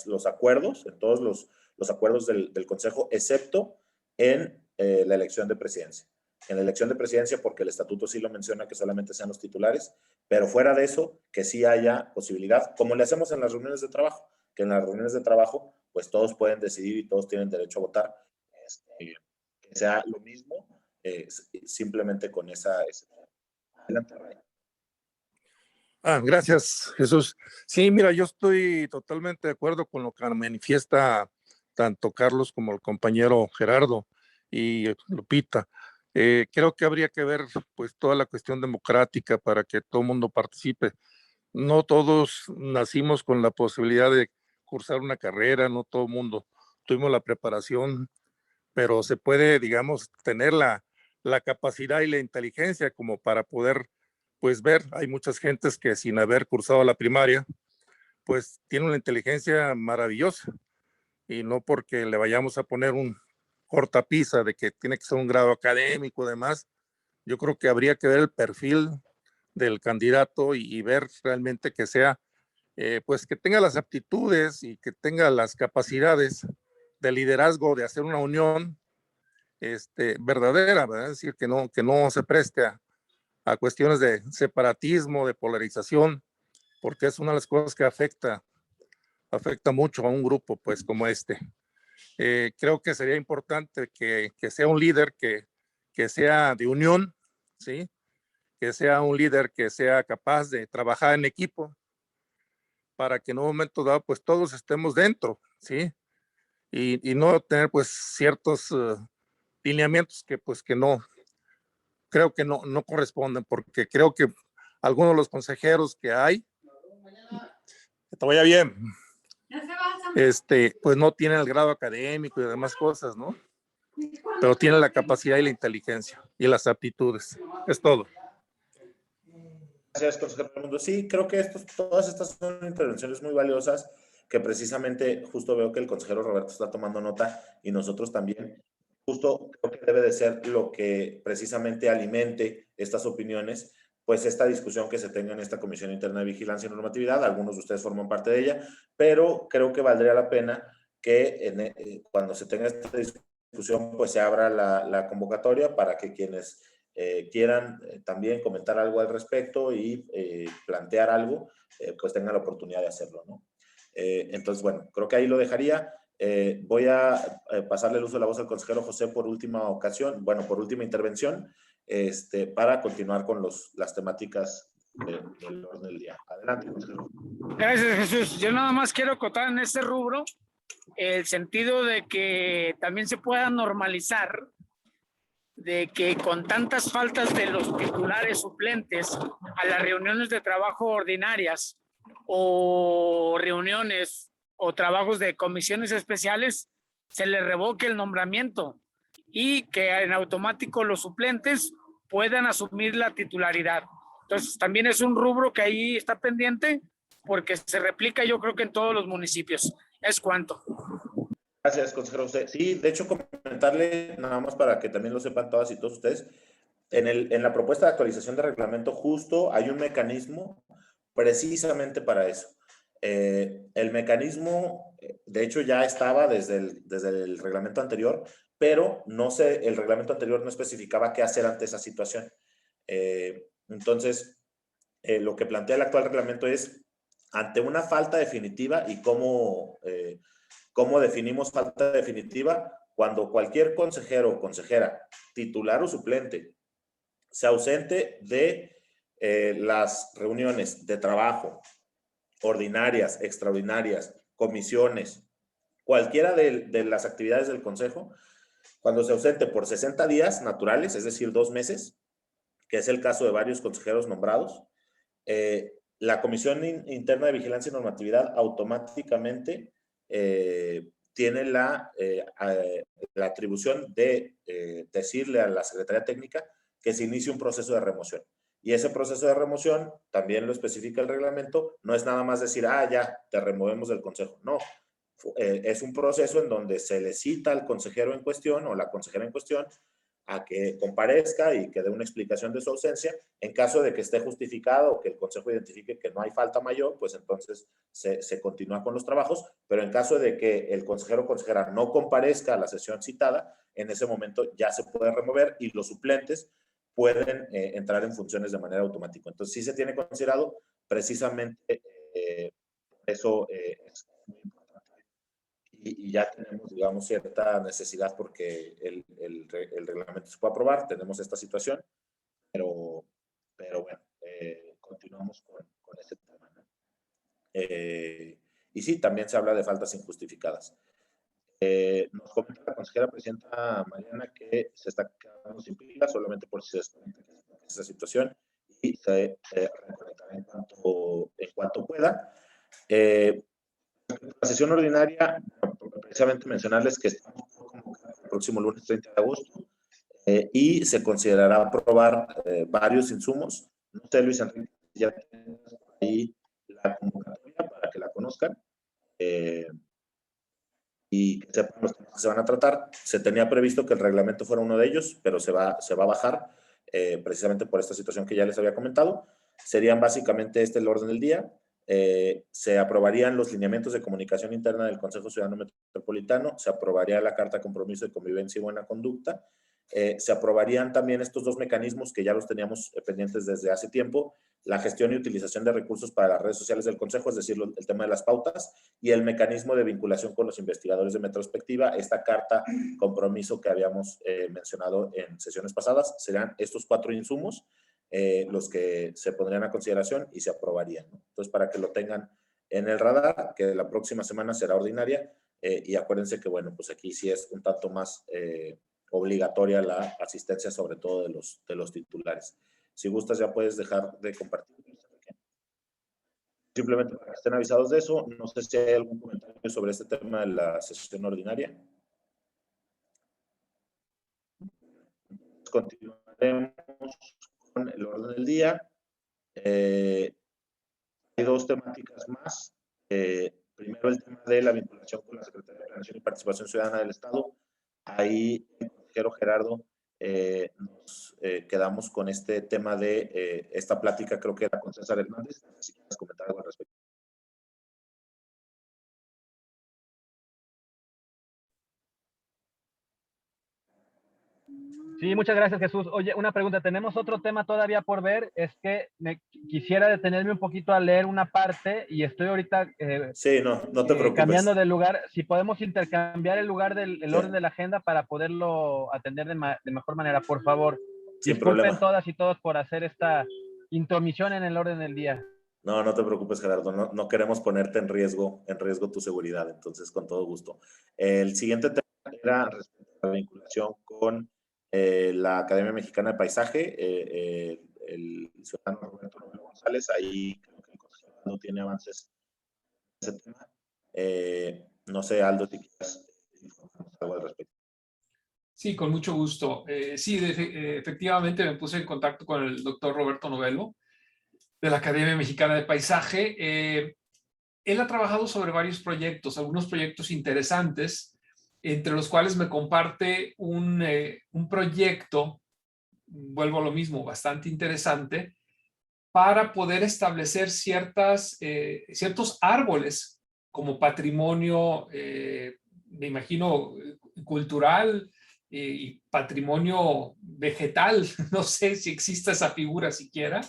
Speaker 1: los acuerdos, en todos los acuerdos del consejo, excepto en la elección de presidencia. En la elección de presidencia, porque el estatuto sí lo menciona, que solamente sean los titulares, pero fuera de eso, que sí haya posibilidad, como le hacemos en las reuniones de trabajo, que en las reuniones de trabajo, pues todos pueden decidir y todos tienen derecho a votar, que sea lo mismo, simplemente con esa excepción. Adelante, Ray.
Speaker 8: Gracias, Jesús. Sí, mira, yo estoy totalmente de acuerdo con lo que manifiesta tanto Carlos como el compañero Gerardo y Lupita. Creo que habría que ver pues toda la cuestión democrática para que todo el mundo participe. No todos nacimos con la posibilidad de cursar una carrera, no todo el mundo tuvimos la preparación, pero se puede, digamos, tener la capacidad y la inteligencia como para poder pues ver. Hay muchas gentes que sin haber cursado la primaria, pues tienen una inteligencia maravillosa, y no porque le vayamos a poner un cortapisa de que tiene que ser un grado académico y demás. Yo creo que habría que ver el perfil del candidato y ver realmente que sea, pues que tenga las aptitudes y que tenga las capacidades de liderazgo, de hacer una unión verdadera, ¿verdad? Es decir, que no se preste a cuestiones de separatismo, de polarización, porque es una de las cosas que afecta mucho a un grupo pues como este. Creo que sería importante que sea un líder que sea de unión, ¿sí? Que sea un líder que sea capaz de trabajar en equipo para que en un momento dado pues todos estemos dentro, ¿sí? Y no tener pues ciertos lineamientos que pues que no, creo que no corresponden, porque creo que algunos de los consejeros que hay, que te vaya bien, pues no tienen el grado académico y demás cosas, ¿no? Pero tienen la capacidad y la inteligencia y las aptitudes. Es todo.
Speaker 1: Gracias, consejero Raimundo. Sí, creo que todas estas son intervenciones muy valiosas que precisamente justo veo que el consejero Roberto está tomando nota y nosotros también. Justo creo que debe de ser lo que precisamente alimente estas opiniones, pues esta discusión que se tenga en esta Comisión Interna de Vigilancia y Normatividad. Algunos de ustedes forman parte de ella, pero creo que valdría la pena que cuando se tenga esta discusión, pues se abra la convocatoria para que quienes quieran también comentar algo al respecto y plantear algo, pues tengan la oportunidad de hacerlo, ¿no? Entonces, bueno, creo que ahí lo dejaría. Voy a pasarle el uso de la voz al consejero José por última ocasión, bueno, por última intervención, para continuar con las temáticas del orden del día. Adelante, consejero.
Speaker 12: Gracias, Jesús. Yo nada más quiero acotar en este rubro el sentido de que también se pueda normalizar de que con tantas faltas de los titulares suplentes a las reuniones de trabajo ordinarias o reuniones o trabajos de comisiones especiales, se le revoque el nombramiento y que en automático los suplentes puedan asumir la titularidad. Entonces, también es un rubro que ahí está pendiente porque se replica, yo creo que en todos los municipios. Es cuanto.
Speaker 1: Gracias, consejero José. Sí, de hecho, comentarle, nada más para que también lo sepan todas y todos ustedes, en la propuesta de actualización de reglamento justo hay un mecanismo precisamente para eso. El mecanismo, de hecho, ya estaba desde el reglamento anterior, pero el reglamento anterior no especificaba qué hacer ante esa situación. Entonces, lo que plantea el actual reglamento es, ante una falta definitiva y cómo definimos falta definitiva, cuando cualquier consejero o consejera, titular o suplente, se ausente de las reuniones de trabajo, ordinarias, extraordinarias, comisiones, cualquiera de las actividades del consejo, cuando se ausente por 60 días naturales, es decir, 2 meses, que es el caso de varios consejeros nombrados, la Comisión Interna de Vigilancia y Normatividad automáticamente tiene la atribución de decirle a la Secretaría Técnica que se inicie un proceso de remoción. Y ese proceso de remoción, también lo especifica el reglamento, no es nada más decir, ya, te removemos del consejo. No, es un proceso en donde se le cita al consejero en cuestión o la consejera en cuestión a que comparezca y que dé una explicación de su ausencia. En caso de que esté justificado o que el consejo identifique que no hay falta mayor, pues entonces se continúa con los trabajos, pero en caso de que el consejero o consejera no comparezca a la sesión citada, en ese momento ya se puede remover y los suplentes pueden entrar en funciones de manera automática. Entonces sí se tiene considerado precisamente eso es muy importante. Y ya tenemos, digamos, cierta necesidad porque el reglamento se puede aprobar, tenemos esta situación, pero bueno, continuamos con este tema, ¿no? Y sí, también se habla de faltas injustificadas. Nos comenta la consejera presidenta Mariana que se está quedando sin pilas solamente por si se desconecta esa situación y se reconectará en cuanto pueda. La sesión ordinaria, precisamente mencionarles que estamos el próximo lunes 30 de agosto y se considerará aprobar varios insumos. No sé, Luis Enrique, ya tenemos ahí la convocatoria para que la conozcan y que sepan los temas que se van a tratar. Se tenía previsto que el reglamento fuera uno de ellos, pero se va a bajar precisamente por esta situación que ya les había comentado. Serían básicamente el orden del día. Se aprobarían los lineamientos de comunicación interna del Consejo Ciudadano Metropolitano, se aprobaría la Carta de Compromiso de Convivencia y Buena Conducta, se aprobarían también estos 2 mecanismos que ya los teníamos pendientes desde hace tiempo, la gestión y utilización de recursos para las redes sociales del Consejo, es decir, el tema de las pautas, y el mecanismo de vinculación con los investigadores de Metrospectiva, esta carta compromiso que habíamos mencionado en sesiones pasadas. Serán estos 4 insumos los que se pondrían a consideración y se aprobarían, ¿no? Entonces, para que lo tengan en el radar, que la próxima semana será ordinaria, y acuérdense que, bueno, pues aquí sí es un tanto más obligatoria la asistencia, sobre todo de los titulares. Si gustas, ya puedes dejar de compartir. Simplemente para que estén avisados de eso. No sé si hay algún comentario sobre este tema de la sesión ordinaria. Continuaremos con el orden del día. Hay dos temáticas más. Primero, el tema de la vinculación con la Secretaría de Planación y Participación Ciudadana del Estado. Ahí, el consejero Gerardo, nos quedamos con este tema de esta plática, creo que era con César Hernández. Si quieres comentar algo al respecto.
Speaker 3: Sí, muchas gracias, Jesús. Oye, una pregunta, tenemos otro tema todavía por ver, es que quisiera detenerme un poquito a leer una parte y estoy ahorita
Speaker 1: sí, no te preocupes.
Speaker 3: Cambiando de lugar. Si podemos intercambiar el lugar del orden de la agenda para poderlo atender de mejor manera, por favor.
Speaker 1: Sin
Speaker 3: Disculpen
Speaker 1: problema.
Speaker 3: todas y todos por hacer esta intromisión en el orden del día.
Speaker 1: No te preocupes, Gerardo. No queremos ponerte en riesgo tu seguridad, entonces con todo gusto. El siguiente tema era respecto a la vinculación con la Academia Mexicana de Paisaje, el ciudadano Roberto González. Ahí creo que el consejero no tiene avances en ese tema. No sé, Aldo, si quieres informarnos algo al respecto.
Speaker 6: Sí, con mucho gusto. Sí, efectivamente me puse en contacto con el doctor Roberto Novello de la Academia Mexicana de Paisaje. Él ha trabajado sobre varios proyectos, algunos proyectos interesantes, entre los cuales me comparte un proyecto, vuelvo a lo mismo, bastante interesante, para poder establecer ciertos árboles como patrimonio, me imagino, cultural y patrimonio vegetal. No sé si existe esa figura siquiera,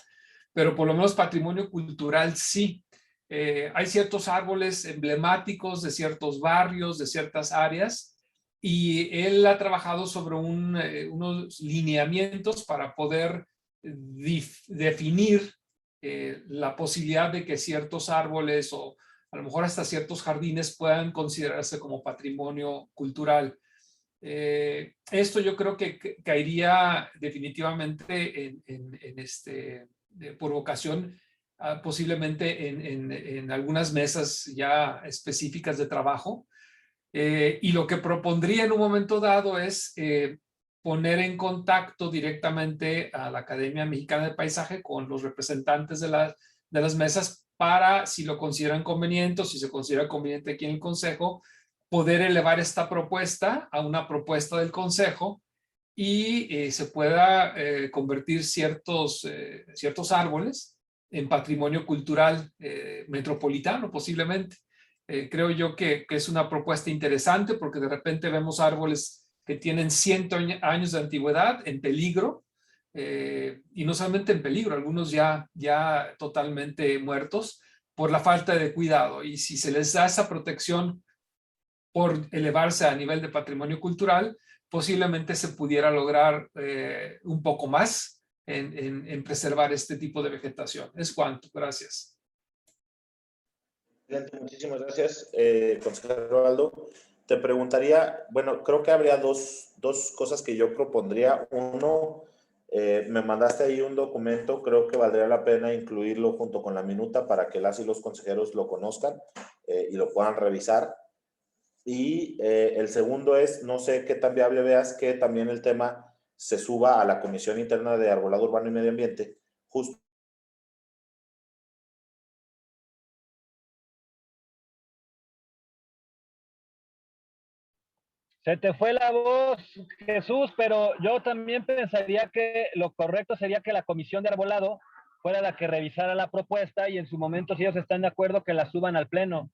Speaker 6: pero por lo menos patrimonio cultural sí. Hay ciertos árboles emblemáticos de ciertos barrios, de ciertas áreas, y él ha trabajado sobre unos lineamientos para poder definir la posibilidad de que ciertos árboles o a lo mejor hasta ciertos jardines puedan considerarse como patrimonio cultural. Esto yo creo que caería definitivamente por vocación, posiblemente en algunas mesas ya específicas de trabajo. Y lo que propondría en un momento dado es poner en contacto directamente a la Academia Mexicana de Paisaje con los representantes de las mesas para, si lo consideran conveniente o si se considera conveniente aquí en el Consejo, poder elevar esta propuesta a una propuesta del Consejo y se pueda convertir ciertos árboles en patrimonio cultural metropolitano posiblemente. Creo yo que es una propuesta interesante porque de repente vemos árboles que tienen 100 años de antigüedad en peligro, y no solamente en peligro, algunos ya totalmente muertos por la falta de cuidado. Y si se les da esa protección por elevarse a nivel de patrimonio cultural, posiblemente se pudiera lograr un poco más en preservar este tipo de vegetación. Es cuanto. Gracias.
Speaker 1: Muchísimas gracias, consejero Aldo. Te preguntaría, bueno, creo que habría dos cosas que yo propondría. Uno, me mandaste ahí un documento, creo que valdría la pena incluirlo junto con la minuta para que las y los consejeros lo conozcan y lo puedan revisar. Y el segundo es, no sé qué tan viable veas que también el tema se suba a la Comisión Interna de Arbolado Urbano y Medio Ambiente, justo.
Speaker 3: Se te fue la voz, Jesús, pero yo también pensaría que lo correcto sería que la Comisión de Arbolado fuera la que revisara la propuesta y en su momento, si ellos están de acuerdo, que la suban al Pleno.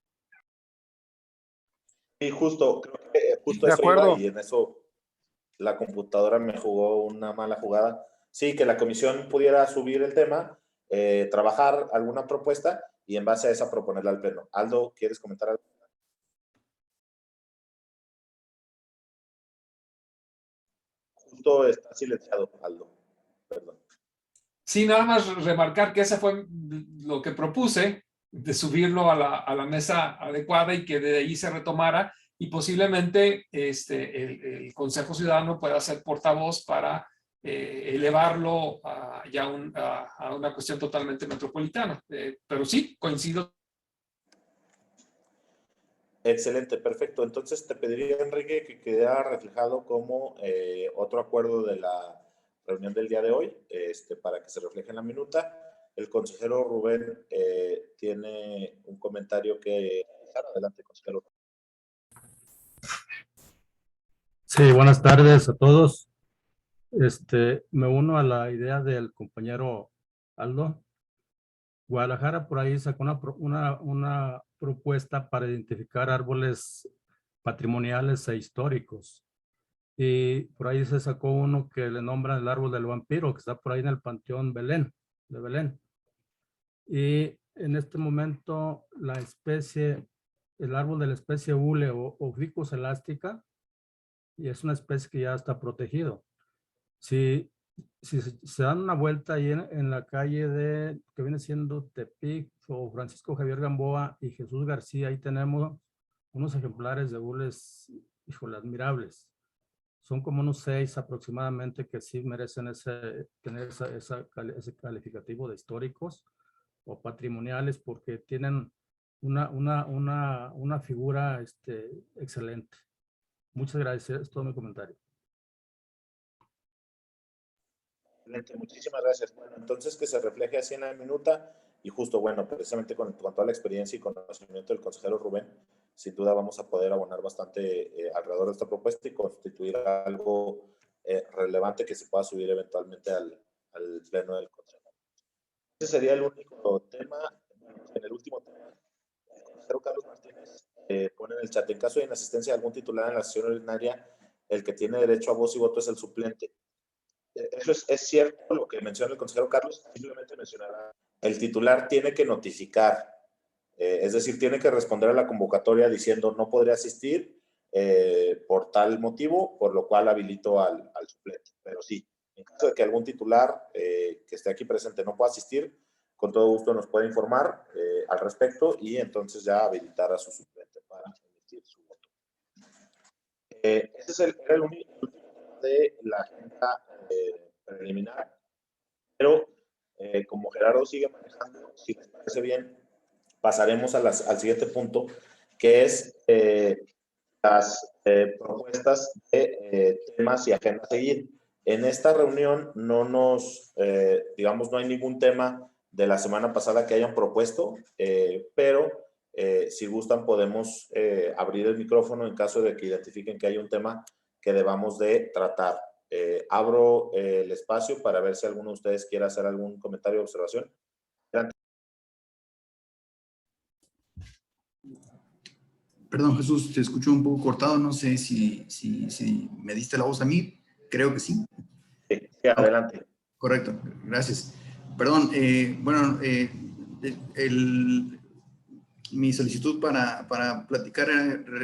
Speaker 1: Sí, justo, creo que justo
Speaker 8: de
Speaker 1: eso
Speaker 8: acuerdo.
Speaker 1: iba, y en eso la computadora me jugó una mala jugada. Sí, que la comisión pudiera subir el tema, trabajar alguna propuesta y en base a esa proponerla al Pleno. Aldo, ¿quieres comentar algo? Justo está silenciado, Aldo. Perdón.
Speaker 6: Sí, nada más remarcar que ese fue lo que propuse, de subirlo a la mesa adecuada y que de ahí se retomara, y posiblemente el Consejo Ciudadano pueda ser portavoz para elevarlo a una cuestión totalmente metropolitana. Pero sí, coincido.
Speaker 1: Excelente, perfecto. Entonces te pediría, Enrique, que quedara reflejado como otro acuerdo de la reunión del día de hoy, para que se refleje en la minuta. El consejero Rubén tiene un comentario que realizar. Adelante, consejero.
Speaker 13: Sí, buenas tardes a todos. Me uno a la idea del compañero Aldo. Guadalajara por ahí sacó una propuesta para identificar árboles patrimoniales e históricos. Y por ahí se sacó uno que le nombran el árbol del vampiro, que está por ahí en el Panteón de Belén. Y en este momento el árbol de la especie hule o Ficus elástica, y es una especie que ya está protegido. Si se dan una vuelta ahí en la calle que viene siendo Tepic o Francisco Javier Gamboa y Jesús García, ahí tenemos unos ejemplares de hules, híjole, admirables. Son como unos 6 aproximadamente que sí merecen tener ese calificativo de históricos o patrimoniales, porque tienen una figura excelente. Muchas gracias, es todo mi comentario.
Speaker 1: Excelente, muchísimas gracias. Bueno, entonces que se refleje así en la minuta y justo, bueno, precisamente con toda la experiencia y conocimiento del consejero Rubén, sin duda vamos a poder abonar bastante alrededor de esta propuesta y constituir algo relevante que se pueda subir eventualmente al pleno del consejo. Ese sería el único tema. En el último tema, el consejero Carlos Martínez pone en el chat: en caso de inasistencia de algún titular en la sesión ordinaria, el que tiene derecho a voz y voto es el suplente. Eso es cierto lo que menciona el consejero Carlos. Simplemente mencionará: el titular tiene que notificar, es decir, tiene que responder a la convocatoria diciendo no podré asistir por tal motivo, por lo cual habilito al suplente. Pero sí, en caso de que algún titular que esté aquí presente no pueda asistir, con todo gusto nos puede informar al respecto y entonces ya habilitar a su suplente para emitir su voto. Ese era el último tema de la agenda preliminar, pero como Gerardo sigue manejando, si les parece bien, pasaremos al siguiente punto, que es las propuestas de temas y agenda a seguir. En esta reunión no hay ningún tema de la semana pasada que hayan propuesto, pero si gustan podemos abrir el micrófono en caso de que identifiquen que hay un tema que debamos de tratar. Abro el espacio para ver si alguno de ustedes quiere hacer algún comentario o observación. Adelante.
Speaker 5: Perdón, Jesús, te escucho un poco cortado. No sé si me diste la voz a mí. Creo que sí.
Speaker 1: Sí, adelante.
Speaker 5: Correcto, gracias. Perdón, mi solicitud para platicar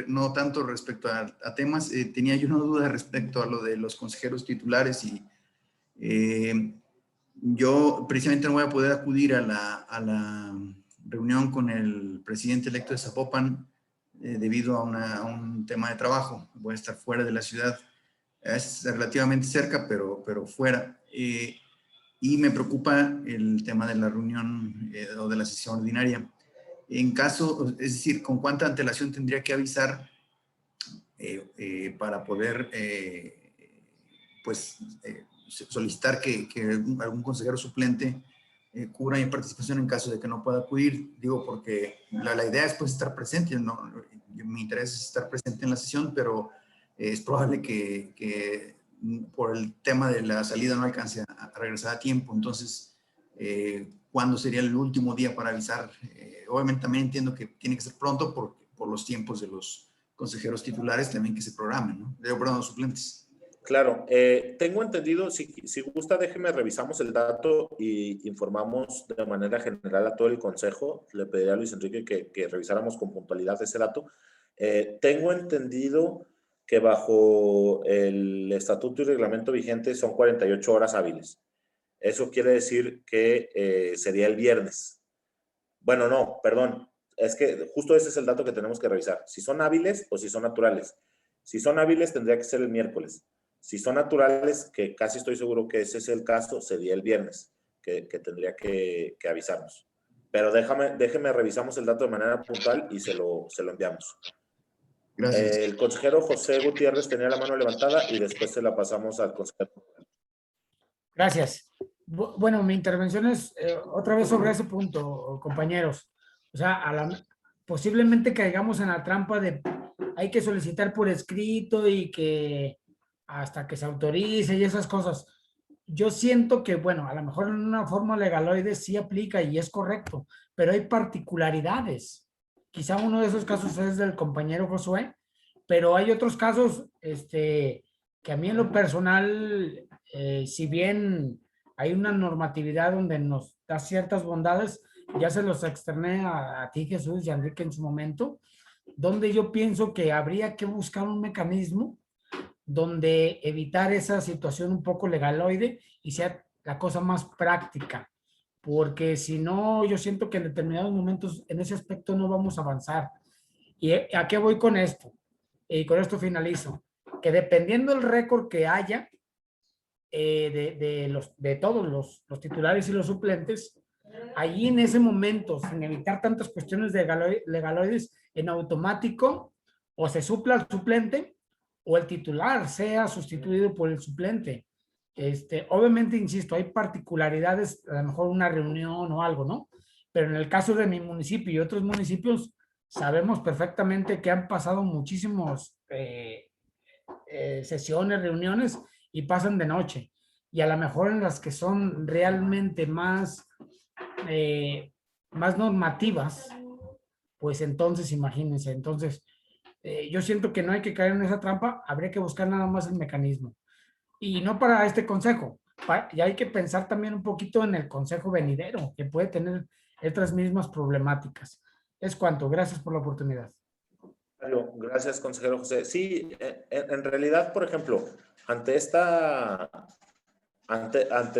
Speaker 5: no tanto respecto a temas, tenía yo una duda respecto a lo de los consejeros titulares y yo precisamente no voy a poder acudir a la reunión con el presidente electo de Zapopan debido a un tema de trabajo. Voy a estar fuera de la ciudad. Es relativamente cerca, pero fuera. Y me preocupa el tema de la reunión o de la sesión ordinaria. En caso, es decir, ¿con cuánta antelación tendría que avisar para poder solicitar que algún consejero suplente cubra mi participación en caso de que no pueda acudir? Digo, porque la idea es pues estar presente, ¿no? Mi interés es estar presente en la sesión, pero es probable que por el tema de la salida no alcance a regresar a tiempo. Entonces, ¿cuándo sería el último día para avisar? Obviamente también entiendo que tiene que ser pronto por los tiempos de los consejeros titulares también que se programen, ¿no? Perdón, los suplentes.
Speaker 1: Claro, tengo entendido, si gusta, déjeme revisamos el dato y informamos de manera general a todo el consejo. Le pediría a Luis Enrique que revisáramos con puntualidad ese dato. Tengo entendido que bajo el estatuto y reglamento vigente son 48 horas hábiles. Eso quiere decir que sería el viernes. Bueno, no, perdón. Es que justo ese es el dato que tenemos que revisar. Si son hábiles o si son naturales. Si son hábiles tendría que ser el miércoles. Si son naturales, que casi estoy seguro que ese es el caso, sería el viernes. que tendría que avisarnos. Pero déjeme revisamos el dato de manera puntual y se lo enviamos.
Speaker 5: Gracias.
Speaker 1: El consejero José Gutiérrez tenía la mano levantada y después se la pasamos al consejero.
Speaker 12: Gracias. Bueno, mi intervención es otra vez sobre ese punto, compañeros. O sea, posiblemente caigamos en la trampa de hay que solicitar por escrito y que hasta que se autorice y esas cosas. Yo siento que, bueno, a lo mejor en una forma legaloide sí aplica y es correcto, pero hay particularidades. Quizá uno de esos casos es del compañero Josué, pero hay otros casos que a mí en lo personal, si bien hay una normatividad donde nos da ciertas bondades, ya se los externé a ti, Jesús, y a Enrique en su momento, donde yo pienso que habría que buscar un mecanismo donde evitar esa situación un poco legaloide y sea la cosa más práctica, porque si no, yo siento que en determinados momentos en ese aspecto no vamos a avanzar. ¿Y a qué voy con esto? Y con esto finalizo, que dependiendo del récord que haya de todos los titulares y los suplentes, allí en ese momento, sin evitar tantas cuestiones de legaloides, en automático o se supla al suplente o el titular sea sustituido por el suplente. Obviamente, insisto, hay particularidades, a lo mejor una reunión o algo, ¿no? Pero en el caso de mi municipio y otros municipios, sabemos perfectamente que han pasado muchísimos sesiones, reuniones y pasan de noche. Y a lo mejor en las que son realmente más normativas, pues entonces imagínense, entonces yo siento que no hay que caer en esa trampa, habría que buscar nada más el mecanismo. Y no para este consejo, ya hay que pensar también un poquito en el consejo venidero, que puede tener estas mismas problemáticas. Es cuanto, gracias por la oportunidad.
Speaker 1: Gracias, consejero José. Sí, en realidad, por ejemplo, ante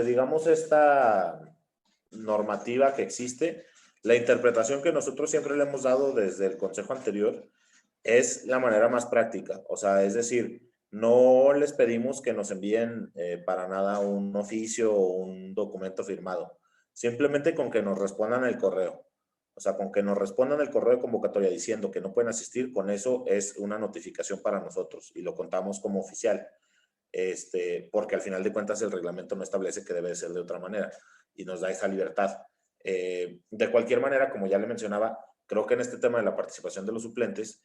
Speaker 1: digamos, esta normativa que existe, la interpretación que nosotros siempre le hemos dado desde el consejo anterior es la manera más práctica. O sea, es decir, no les pedimos que nos envíen para nada un oficio o un documento firmado. Simplemente con que nos respondan el correo. O sea, con que nos respondan el correo de convocatoria diciendo que no pueden asistir, con eso es una notificación para nosotros y lo contamos como oficial. Porque al final de cuentas el reglamento no establece que debe ser de otra manera y nos da esa libertad. De cualquier manera, como ya le mencionaba, creo que en este tema de la participación de los suplentes,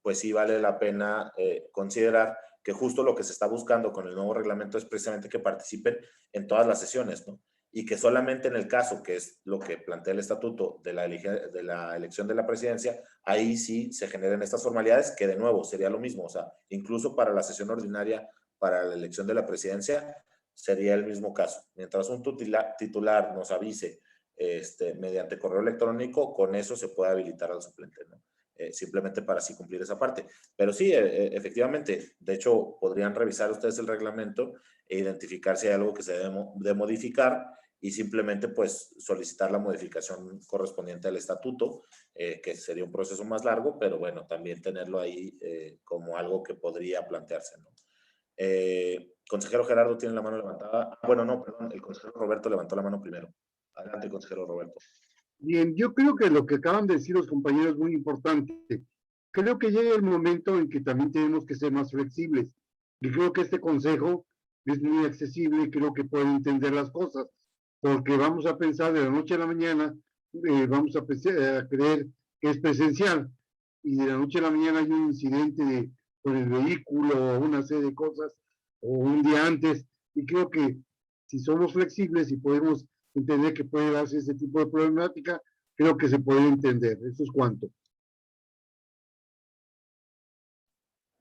Speaker 1: pues sí vale la pena considerar que justo lo que se está buscando con el nuevo reglamento es precisamente que participen en todas las sesiones, ¿no? Y que solamente en el caso, que es lo que plantea el estatuto de la elección de la presidencia, ahí sí se generen estas formalidades, que de nuevo sería lo mismo, o sea, incluso para la sesión ordinaria, para la elección de la presidencia, sería el mismo caso. Mientras un titular nos avise mediante correo electrónico, con eso se puede habilitar al suplente, ¿no? Simplemente para así cumplir esa parte. Pero sí, efectivamente, de hecho, podrían revisar ustedes el reglamento e identificar si hay algo que se debe de modificar y simplemente pues solicitar la modificación correspondiente al estatuto, que sería un proceso más largo, pero bueno, también tenerlo ahí como algo que podría plantearse, ¿no? Consejero Gerardo tiene la mano levantada. Bueno, no, perdón, el consejero Roberto levantó la mano primero. Adelante, consejero Roberto.
Speaker 11: Bien, yo creo que lo que acaban de decir los compañeros es muy importante. Creo que llega el momento en que también tenemos que ser más flexibles. Y creo que este consejo es muy accesible y creo que puede entender las cosas. Porque vamos a pensar de la noche a la mañana, vamos a creer que es presencial. Y de la noche a la mañana hay un incidente con el vehículo o una serie de cosas, o un día antes. Y creo que si somos flexibles y podemos entender que puede darse ese tipo de problemática, creo que se puede entender. Eso es cuanto.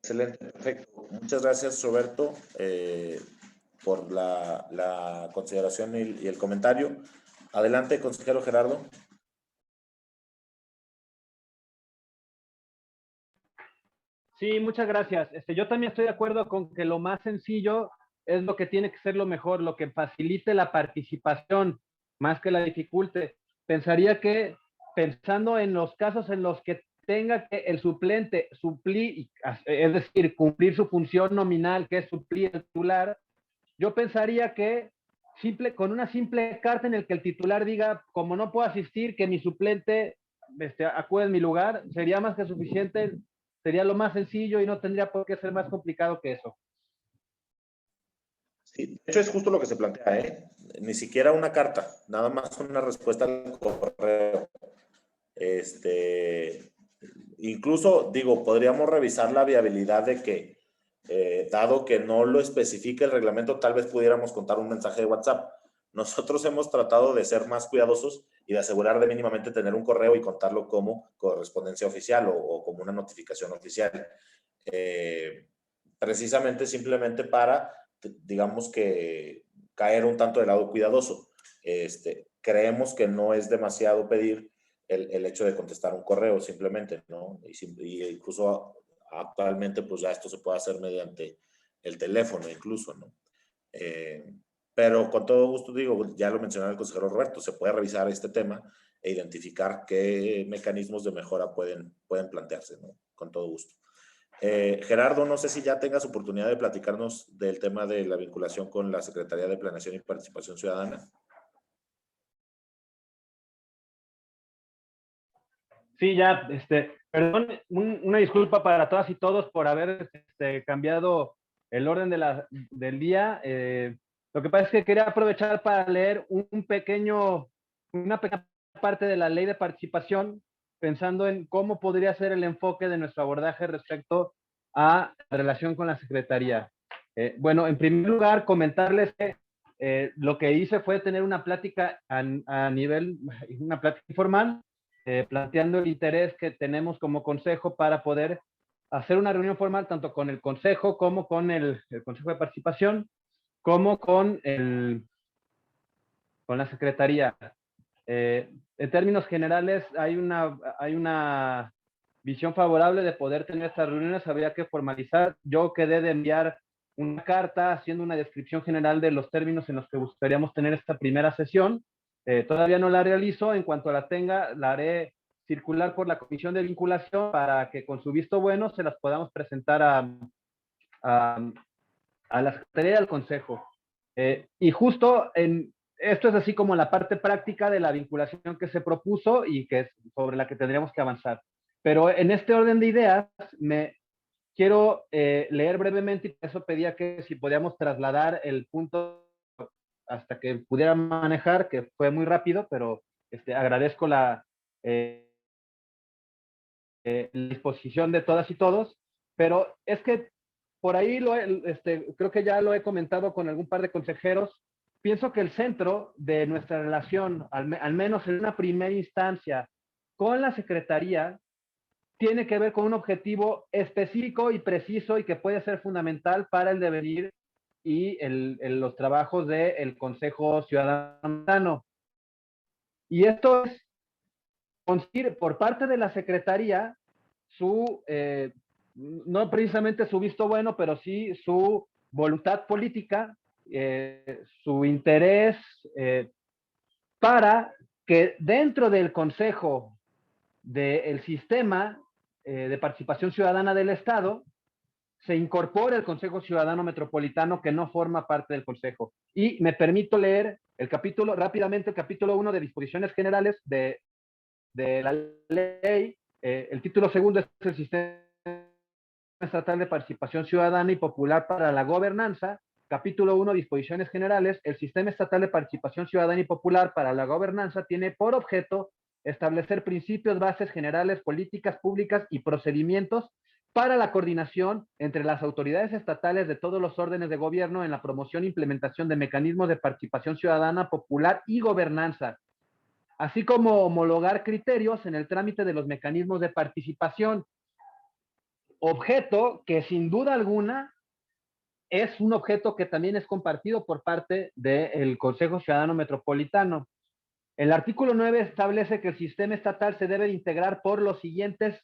Speaker 1: Excelente, perfecto. Muchas gracias, Roberto, por la consideración y el comentario. Adelante, consejero Gerardo.
Speaker 3: Sí, muchas gracias. Yo también estoy de acuerdo con que lo más sencillo es lo que tiene que ser lo mejor, lo que facilite la participación, más que la dificulte. Pensaría que, pensando en los casos en los que tenga que el suplente suplir, es decir, cumplir su función nominal, que es suplir el titular, yo pensaría que con una simple carta en el que el titular diga, como no puedo asistir, que mi suplente acude en mi lugar, sería más que suficiente, sería lo más sencillo y no tendría por qué ser más complicado que eso.
Speaker 1: Sí, de hecho es justo lo que se plantea, ¿eh? Ni siquiera una carta, nada más una respuesta al correo. Incluso, digo, podríamos revisar la viabilidad de que, dado que no lo especifica el reglamento, tal vez pudiéramos contar un mensaje de WhatsApp. Nosotros hemos tratado de ser más cuidadosos y de asegurar de mínimamente tener un correo y contarlo como correspondencia oficial o como una notificación oficial. Precisamente simplemente para, digamos que, caer un tanto del lado cuidadoso. Creemos que no es demasiado pedir el hecho de contestar un correo simplemente, ¿no? Y incluso actualmente pues ya esto se puede hacer mediante el teléfono incluso, ¿no? Pero con todo gusto, digo, ya lo mencionaba el consejero Roberto, se puede revisar este tema e identificar qué mecanismos de mejora pueden plantearse, ¿no? Con todo gusto. Gerardo, no sé si ya tengas oportunidad de platicarnos del tema de la vinculación con la Secretaría de Planeación y Participación Ciudadana.
Speaker 3: Sí, ya, perdón, una disculpa para todas y todos por haber cambiado el orden del día. Lo que pasa es que quería aprovechar para leer una pequeña parte de la ley de participación, pensando en cómo podría ser el enfoque de nuestro abordaje respecto a la relación con la Secretaría. Bueno, en primer lugar, comentarles que lo que hice fue tener una plática una plática informal, planteando el interés que tenemos como consejo para poder hacer una reunión formal tanto con el consejo como con el consejo de participación, como con la secretaría. En términos generales, hay una visión favorable de poder tener estas reuniones. Habría que formalizar. Yo quedé de enviar una carta haciendo una descripción general de los términos en los que gustaríamos tener esta primera sesión. Todavía no la realizo. En cuanto la tenga, la haré circular por la comisión de vinculación para que con su visto bueno se las podamos presentar a la Secretaría y al Consejo. Y justo esto es así como la parte práctica de la vinculación que se propuso y que es sobre la que tendríamos que avanzar. Pero en este orden de ideas, quiero leer brevemente, y por eso pedía que si podíamos trasladar el punto hasta que pudiera manejar, que fue muy rápido, pero agradezco la disposición de todas y todos, pero es que por ahí creo que ya lo he comentado con algún par de consejeros. Pienso que el centro de nuestra relación, al menos en una primera instancia, con la Secretaría, tiene que ver con un objetivo específico y preciso y que puede ser fundamental para el devenir y los trabajos del Consejo Ciudadano. Y esto es conseguir por parte de la Secretaría no precisamente su visto bueno, pero sí su voluntad política, su interés para que dentro del Consejo del sistema de participación ciudadana del Estado se incorpore el Consejo Ciudadano Metropolitano que no forma parte del Consejo. Y me permito leer rápidamente el capítulo 1 de disposiciones generales de la ley. El título segundo es el Sistema Estatal de Participación Ciudadana y Popular para la Gobernanza. Capítulo 1, disposiciones generales. El Sistema Estatal de Participación Ciudadana y Popular para la Gobernanza tiene por objeto establecer principios, bases generales, políticas públicas y procedimientos para la coordinación entre las autoridades estatales de todos los órdenes de gobierno en la promoción e implementación de mecanismos de participación ciudadana, popular y gobernanza, así como homologar criterios en el trámite de los mecanismos de participación. Objeto que sin duda alguna es un objeto que también es compartido por parte del Consejo Ciudadano Metropolitano. El artículo 9 establece que el sistema estatal se debe integrar por los siguientes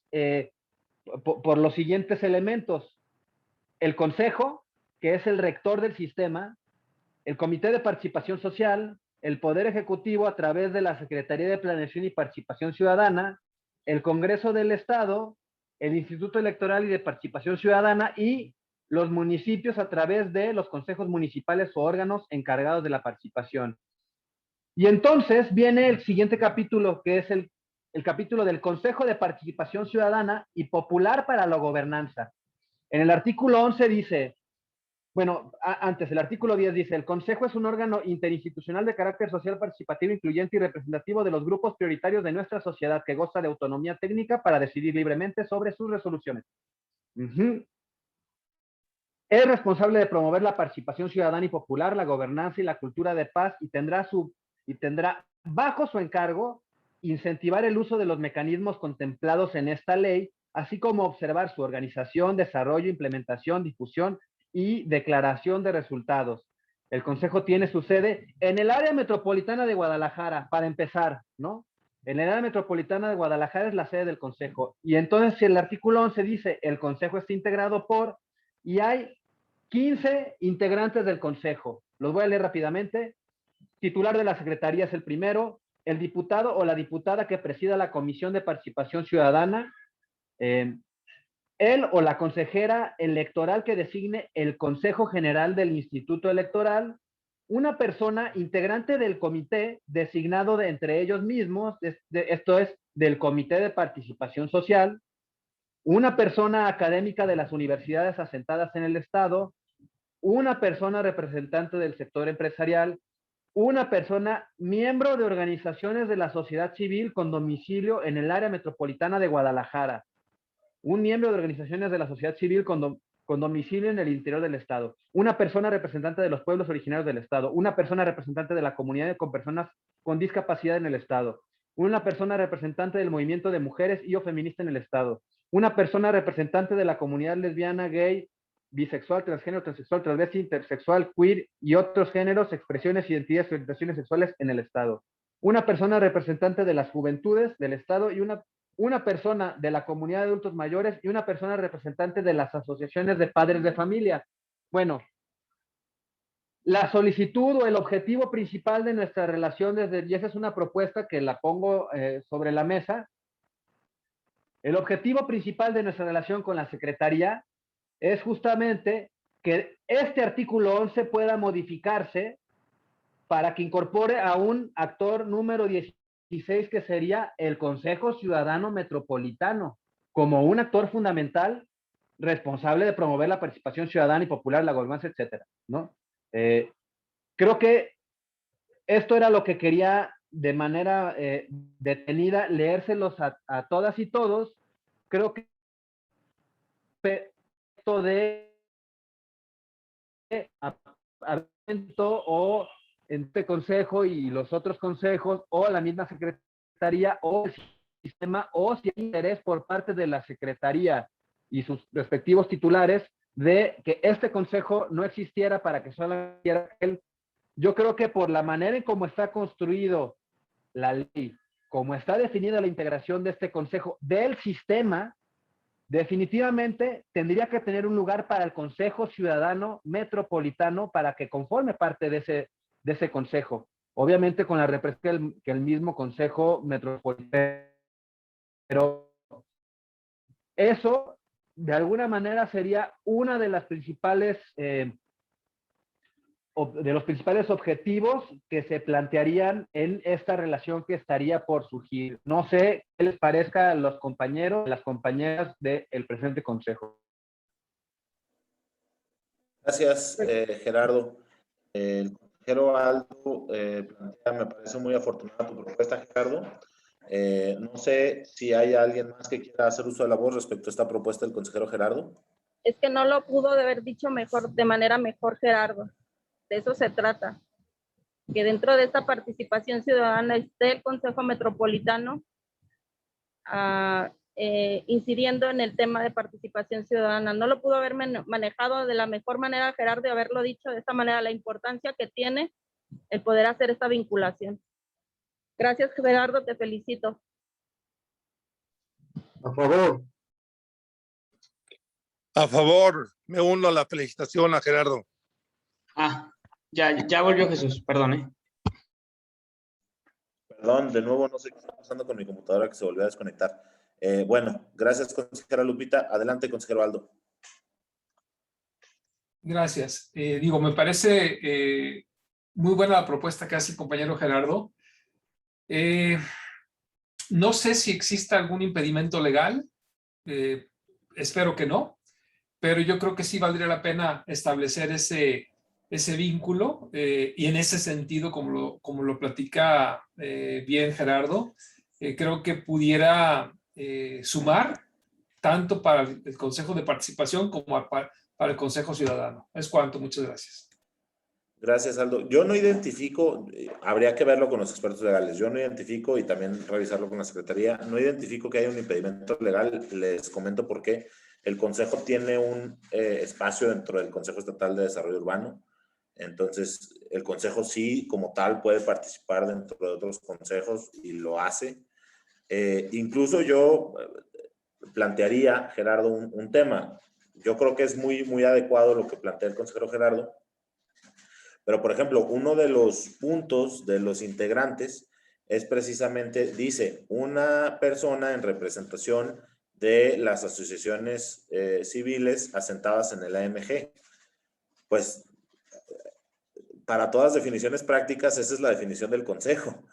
Speaker 3: elementos. El Consejo, que es el rector del sistema, el Comité de Participación Social, el Poder Ejecutivo a través de la Secretaría de Planeación y Participación Ciudadana, el Congreso del Estado, el Instituto Electoral y de Participación Ciudadana y los municipios a través de los consejos municipales o órganos encargados de la participación. Y entonces viene el siguiente capítulo, que es el capítulo del Consejo de Participación Ciudadana y Popular para la Gobernanza. En el artículo 11 dice, bueno, antes, el artículo 10 dice, el Consejo es un órgano interinstitucional de carácter social, participativo, incluyente y representativo de los grupos prioritarios de nuestra sociedad que goza de autonomía técnica para decidir libremente sobre sus resoluciones. Es responsable de promover la participación ciudadana y popular, la gobernanza y la cultura de paz y tendrá bajo su encargo incentivar el uso de los mecanismos contemplados en esta ley, así como observar su organización, desarrollo, implementación, difusión y declaración de resultados. El Consejo tiene su sede en el área metropolitana de Guadalajara, para empezar, ¿no? En el área metropolitana de Guadalajara es la sede del Consejo. Y entonces, si el artículo 11 dice, el Consejo está integrado por, y hay 15 integrantes del Consejo. Los voy a leer rápidamente. Titular de la Secretaría es el primero, el diputado o la diputada que presida la Comisión de Participación Ciudadana, él o la consejera electoral que designe el Consejo General del Instituto Electoral, una persona integrante del comité designado de entre ellos mismos, esto es, del Comité de Participación Social, una persona académica de las universidades asentadas en el Estado, una persona representante del sector empresarial, una persona miembro de organizaciones de la sociedad civil con domicilio en el área metropolitana de Guadalajara, un miembro de organizaciones de la sociedad civil con domicilio en el interior del Estado, una persona representante de los pueblos originarios del Estado, una persona representante de la comunidad con personas con discapacidad en el Estado, una persona representante del movimiento de mujeres y o feminista en el Estado, una persona representante de la comunidad lesbiana, gay, bisexual, transgénero, transexual, transvesti, intersexual, queer y otros géneros, expresiones, identidades y orientaciones sexuales en el Estado, una persona representante de las juventudes del Estado y una persona de la comunidad de adultos mayores y una persona representante de las asociaciones de padres de familia. Bueno, la solicitud o el objetivo principal de nuestra relación y esa es una propuesta que la pongo sobre la mesa. El objetivo principal de nuestra relación con la Secretaría es justamente que este artículo 11 pueda modificarse para que incorpore a un actor número 16, que sería el Consejo Ciudadano Metropolitano, como un actor fundamental responsable de promover la participación ciudadana y popular, la gobernanza, etcétera, ¿no? Creo que esto era lo que quería de manera detenida leérselos a todas y todos. Creo que esto de o en este consejo y los otros consejos, o la misma secretaría, o el sistema, o si hay interés por parte de la secretaría y sus respectivos titulares de que este consejo no existiera para que solo él. Yo creo que por la manera en cómo está construido la ley, como está definida la integración de este consejo del sistema, definitivamente tendría que tener un lugar para el Consejo Ciudadano Metropolitano para que conforme parte de ese consejo. Obviamente con la representación que el mismo Consejo Metropolitano. Pero eso, de alguna manera, sería una de las principales, de los principales objetivos que se plantearían en esta relación que estaría por surgir. No sé qué les parezca a los compañeros, las compañeras del presente consejo.
Speaker 1: Gracias, Gerardo. El consejero Aldo plantea, me parece muy afortunada tu propuesta, Gerardo. No sé si hay alguien más que quiera hacer uso de la voz respecto a esta propuesta del consejero Gerardo.
Speaker 4: Es que no lo pudo haber dicho mejor, de manera mejor, Gerardo. De eso se trata. Que dentro de esta participación ciudadana esté el Consejo Metropolitano incidiendo en el tema de participación ciudadana. No lo pudo haber manejado de la mejor manera, Gerardo, y haberlo dicho de esta manera, la importancia que tiene el poder hacer esta vinculación. Gracias, Gerardo, te felicito.
Speaker 11: A favor.
Speaker 8: A favor, me uno a la felicitación a Gerardo.
Speaker 2: Ya volvió Jesús, perdón.
Speaker 1: Perdón, de nuevo no sé qué está pasando con mi computadora que se volvió a desconectar. Bueno, gracias, consejera Lupita. Adelante, consejero Aldo.
Speaker 6: Gracias. Me parece muy buena la propuesta que hace el compañero Gerardo. No sé si existe algún impedimento legal, espero que no, pero yo creo que sí valdría la pena establecer ese vínculo y en ese sentido, como lo platica bien Gerardo, creo que pudiera sumar tanto para el Consejo de Participación como para el Consejo Ciudadano. Es cuanto, muchas gracias.
Speaker 1: Gracias, Aldo. Yo no identifico, habría que verlo con los expertos legales, yo no identifico, y también revisarlo con la Secretaría, no identifico que haya un impedimento legal. Les comento por qué. El Consejo tiene un espacio dentro del Consejo Estatal de Desarrollo Urbano. Entonces, el Consejo sí, como tal, puede participar dentro de otros consejos y lo hace. Incluso yo plantearía, Gerardo, un tema. Yo creo que es muy, muy adecuado lo que plantea el consejero Gerardo. Pero, por ejemplo, uno de los puntos de los integrantes es precisamente, dice, una persona en representación de las asociaciones civiles asentadas en el AMG. Pues, para todas definiciones prácticas, esa es la definición del consejo.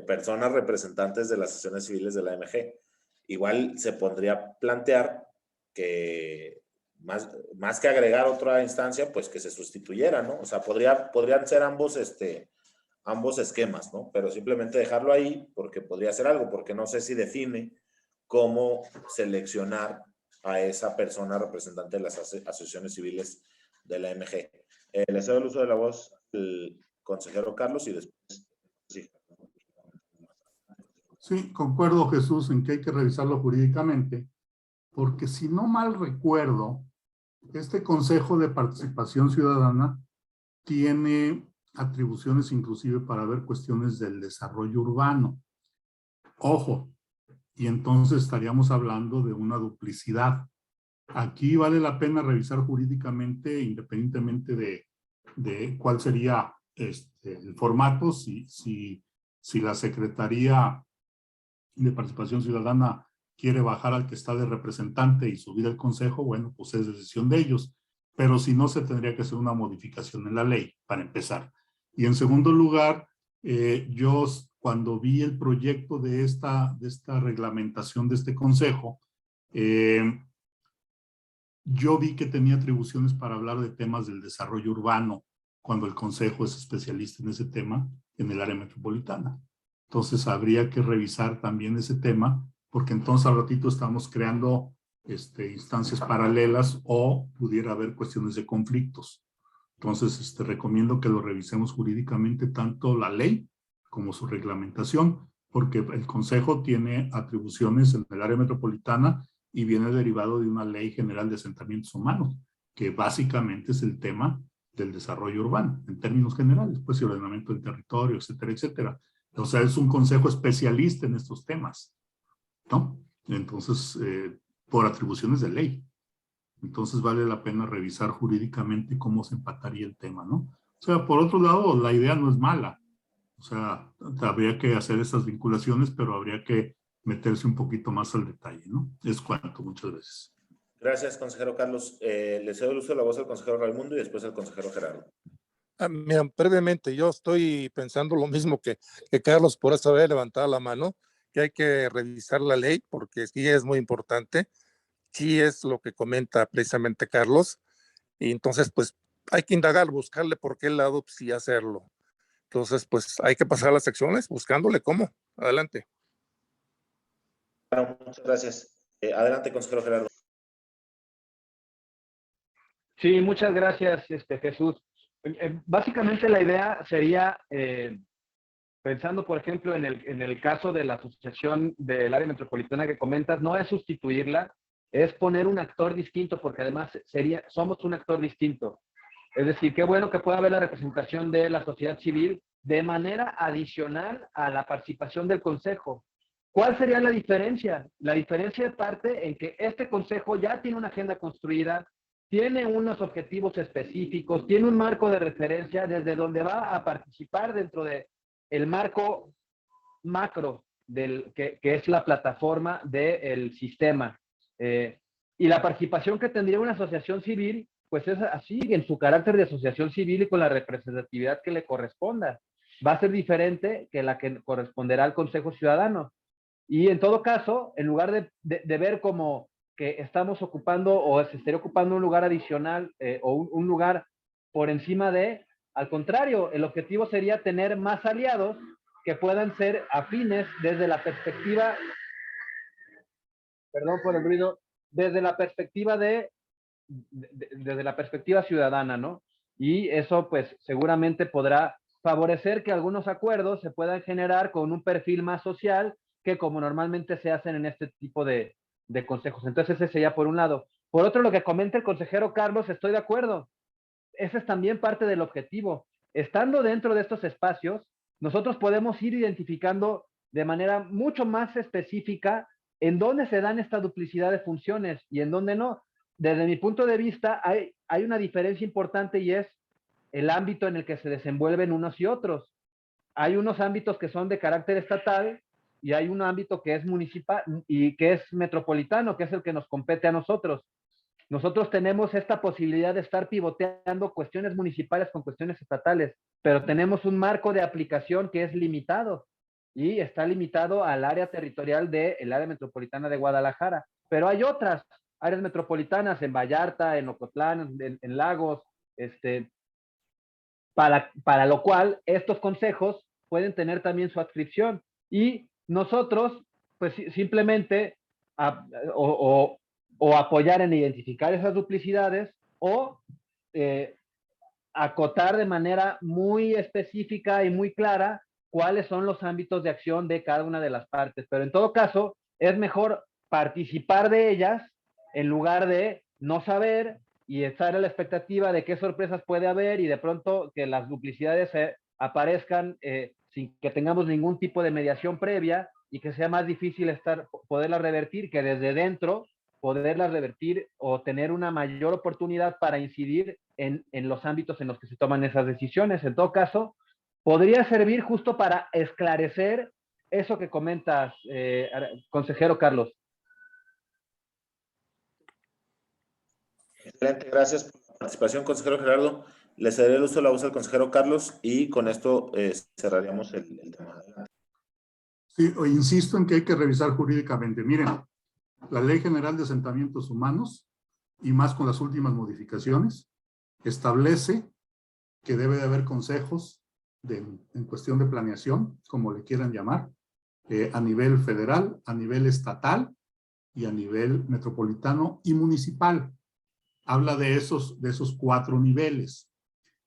Speaker 1: Personas representantes de las asociaciones civiles de la AMG. Igual se podría plantear que más que agregar otra instancia, pues que se sustituyera, ¿no? O sea, podrían ser ambos esquemas, ¿no? Pero simplemente dejarlo ahí porque podría ser algo, porque no sé si define cómo seleccionar a esa persona representante de las asociaciones civiles de la AMG. Le cedo el uso de la voz al consejero Carlos y después...
Speaker 7: Sí, concuerdo, Jesús, en que hay que revisarlo jurídicamente, porque si no mal recuerdo, este Consejo de Participación Ciudadana tiene atribuciones inclusive para ver cuestiones del desarrollo urbano. Ojo, y entonces estaríamos hablando de una duplicidad. Aquí vale la pena revisar jurídicamente, independientemente de cuál sería el formato, si la Secretaría de Participación Ciudadana quiere bajar al que está de representante y subir al consejo, bueno, pues es decisión de ellos. Pero si no, se tendría que hacer una modificación en la ley, para empezar. Y en segundo lugar, yo cuando vi el proyecto de esta reglamentación de este consejo, yo vi que tenía atribuciones para hablar de temas del desarrollo urbano, cuando el consejo es especialista en ese tema en el área metropolitana. Entonces habría que revisar también ese tema, porque entonces al ratito estamos creando instancias paralelas o pudiera haber cuestiones de conflictos. Entonces recomiendo que lo revisemos jurídicamente, tanto la ley como su reglamentación, porque el consejo tiene atribuciones en el área metropolitana y viene derivado de una ley general de asentamientos humanos, que básicamente es el tema del desarrollo urbano, en términos generales, pues, y ordenamiento del territorio, etcétera, etcétera. O sea, es un consejo especialista en estos temas, ¿no? Entonces, por atribuciones de ley. Entonces, vale la pena revisar jurídicamente cómo se empataría el tema, ¿no? O sea, por otro lado, la idea no es mala. O sea, habría que hacer esas vinculaciones, pero habría que meterse un poquito más al detalle, ¿no? Es cuanto. Muchas gracias.
Speaker 1: Gracias, consejero Carlos. Le cedo el uso de la voz al consejero Raimundo y después al consejero Gerardo.
Speaker 8: Mira, brevemente, yo estoy pensando lo mismo que Carlos, por eso había levantado la mano, que hay que revisar la ley, porque sí es muy importante, sí es lo que comenta precisamente Carlos, y entonces pues hay que indagar, buscarle por qué lado sí hacerlo. Entonces pues hay que pasar a las secciones buscándole cómo. Adelante.
Speaker 1: Bueno, muchas gracias. Adelante, consejero Gerardo.
Speaker 3: Sí, muchas gracias, Jesús. Básicamente la idea sería, pensando por ejemplo en el caso de la asociación del área metropolitana que comentas, no es sustituirla, es poner un actor distinto, porque además somos un actor distinto. Es decir, qué bueno que pueda haber la representación de la sociedad civil de manera adicional a la participación del consejo. ¿Cuál sería la diferencia? La diferencia parte en que este consejo ya tiene una agenda construida, tiene unos objetivos específicos, tiene un marco de referencia desde donde va a participar dentro del marco macro que es la plataforma del sistema. Y la participación que tendría una asociación civil pues es así, en su carácter de asociación civil y con la representatividad que le corresponda. Va a ser diferente que la que corresponderá al Consejo Ciudadano. Y en todo caso, en lugar de ver como que estamos ocupando o se estaría ocupando un lugar adicional o un lugar por encima de, al contrario, el objetivo sería tener más aliados que puedan ser afines desde la perspectiva, perdón por el ruido, desde la perspectiva desde la perspectiva ciudadana, ¿no? Y eso pues seguramente podrá favorecer que algunos acuerdos se puedan generar con un perfil más social que como normalmente se hacen en este tipo de consejos. Entonces ese sería por un lado. Por otro, lo que comenta el consejero Carlos, estoy de acuerdo. Ese es también parte del objetivo. Estando dentro de estos espacios, nosotros podemos ir identificando de manera mucho más específica en dónde se dan esta duplicidad de funciones y en dónde no. Desde mi punto de vista, hay una diferencia importante y es el ámbito en el que se desenvuelven unos y otros. Hay unos ámbitos que son de carácter estatal y hay un ámbito que es municipal y que es metropolitano, que es el que nos compete a nosotros. Nosotros tenemos esta posibilidad de estar pivoteando cuestiones municipales con cuestiones estatales, pero tenemos un marco de aplicación que es limitado y está limitado al área territorial del área metropolitana de Guadalajara. Pero hay otras áreas metropolitanas en Vallarta, en Ocotlán, en Lagos, para lo cual estos consejos pueden tener también su adscripción. Y nosotros, pues simplemente, o apoyar en identificar esas duplicidades o acotar de manera muy específica y muy clara cuáles son los ámbitos de acción de cada una de las partes. Pero en todo caso, es mejor participar de ellas en lugar de no saber y estar a la expectativa de qué sorpresas puede haber y de pronto que las duplicidades aparezcan sin que tengamos ningún tipo de mediación previa y que sea más difícil poderlas revertir que desde dentro poderlas revertir o tener una mayor oportunidad para incidir en los ámbitos en los que se toman esas decisiones. En todo caso, podría servir justo para esclarecer eso que comentas, consejero Carlos.
Speaker 1: Excelente, gracias por la participación, consejero Gerardo. Le cederé el uso de la voz al consejero Carlos y con esto cerraríamos el tema.
Speaker 7: Sí, insisto en que hay que revisar jurídicamente. Miren, la Ley General de Asentamientos Humanos, y más con las últimas modificaciones, establece que debe de haber consejos en cuestión de planeación, como le quieran llamar, a nivel federal, a nivel estatal y a nivel metropolitano y municipal. Habla de esos 4 niveles.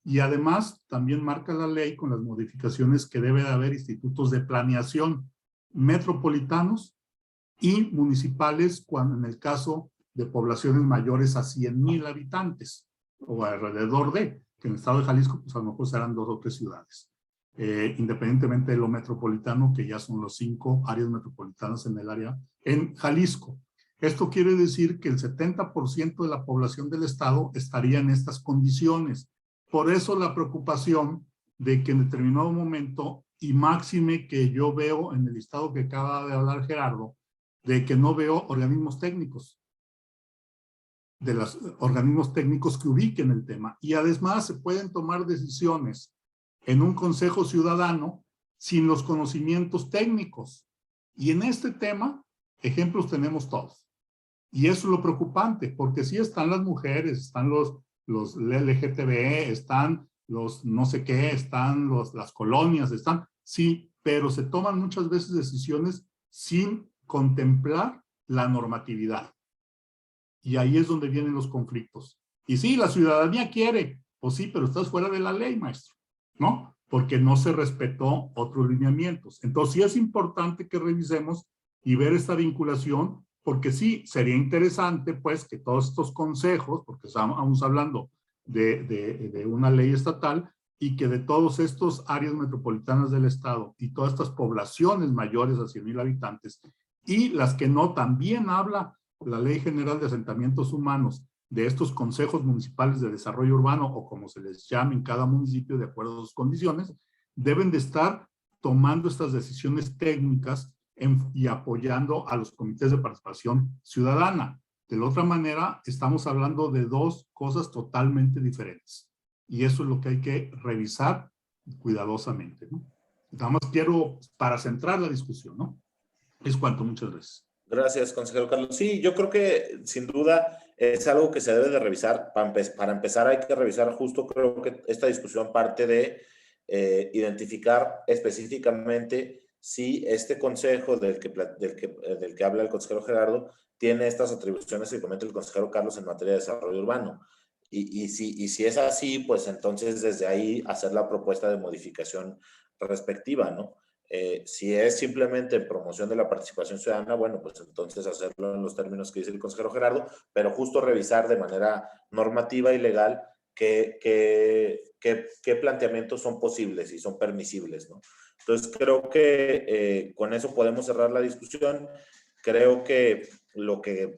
Speaker 7: Y además también marca la ley con las modificaciones que debe de haber institutos de planeación metropolitanos y municipales cuando en el caso de poblaciones mayores a 100,000 habitantes o alrededor de, que en el estado de Jalisco pues a lo mejor serán 2 o 3 ciudades. Independientemente de lo metropolitano, que ya son los 5 áreas metropolitanas en el área en Jalisco. Esto quiere decir que el 70% de la población del estado estaría en estas condiciones. Por eso la preocupación de que en determinado momento, y máxime que yo veo en el listado que acaba de hablar Gerardo, de que no veo organismos técnicos, de los organismos técnicos que ubiquen el tema. Y además se pueden tomar decisiones en un consejo ciudadano sin los conocimientos técnicos. Y en este tema, ejemplos tenemos todos. Y eso es lo preocupante, porque sí están las mujeres, están los LGTB, están los no sé qué, están las colonias, están, sí, pero se toman muchas veces decisiones sin contemplar la normatividad. Y ahí es donde vienen los conflictos. Y sí, la ciudadanía quiere, pues sí, pero estás fuera de la ley, maestro, ¿no? Porque no se respetó otros lineamientos. Entonces sí es importante que revisemos y ver esta vinculación, porque sí, sería interesante pues que todos estos consejos, porque estamos hablando de una ley estatal, y que de todos estos áreas metropolitanas del estado y todas estas poblaciones mayores a 100,000 habitantes y las que no, también habla la Ley General de Asentamientos Humanos de estos consejos municipales de desarrollo urbano o como se les llame en cada municipio de acuerdo a sus condiciones, deben de estar tomando estas decisiones técnicas y apoyando a los comités de participación ciudadana. De la otra manera, estamos hablando de dos cosas totalmente diferentes. Y eso es lo que hay que revisar cuidadosamente, ¿no? Nada más quiero, para centrar la discusión, ¿no? Es cuanto, muchas gracias.
Speaker 1: Gracias, consejero Carlos. Sí, yo creo que sin duda es algo que se debe de revisar. Para empezar hay que revisar justo, creo que esta discusión parte de identificar específicamente si este consejo del que habla el consejero Gerardo tiene estas atribuciones que comenta el consejero Carlos en materia de desarrollo urbano. Y si es así, pues entonces desde ahí hacer la propuesta de modificación respectiva, ¿no? Si es simplemente promoción de la participación ciudadana, bueno, pues entonces hacerlo en los términos que dice el consejero Gerardo, pero justo revisar de manera normativa y legal qué planteamientos son posibles y son permisibles, ¿no? Entonces creo que con eso podemos cerrar la discusión. Creo que lo que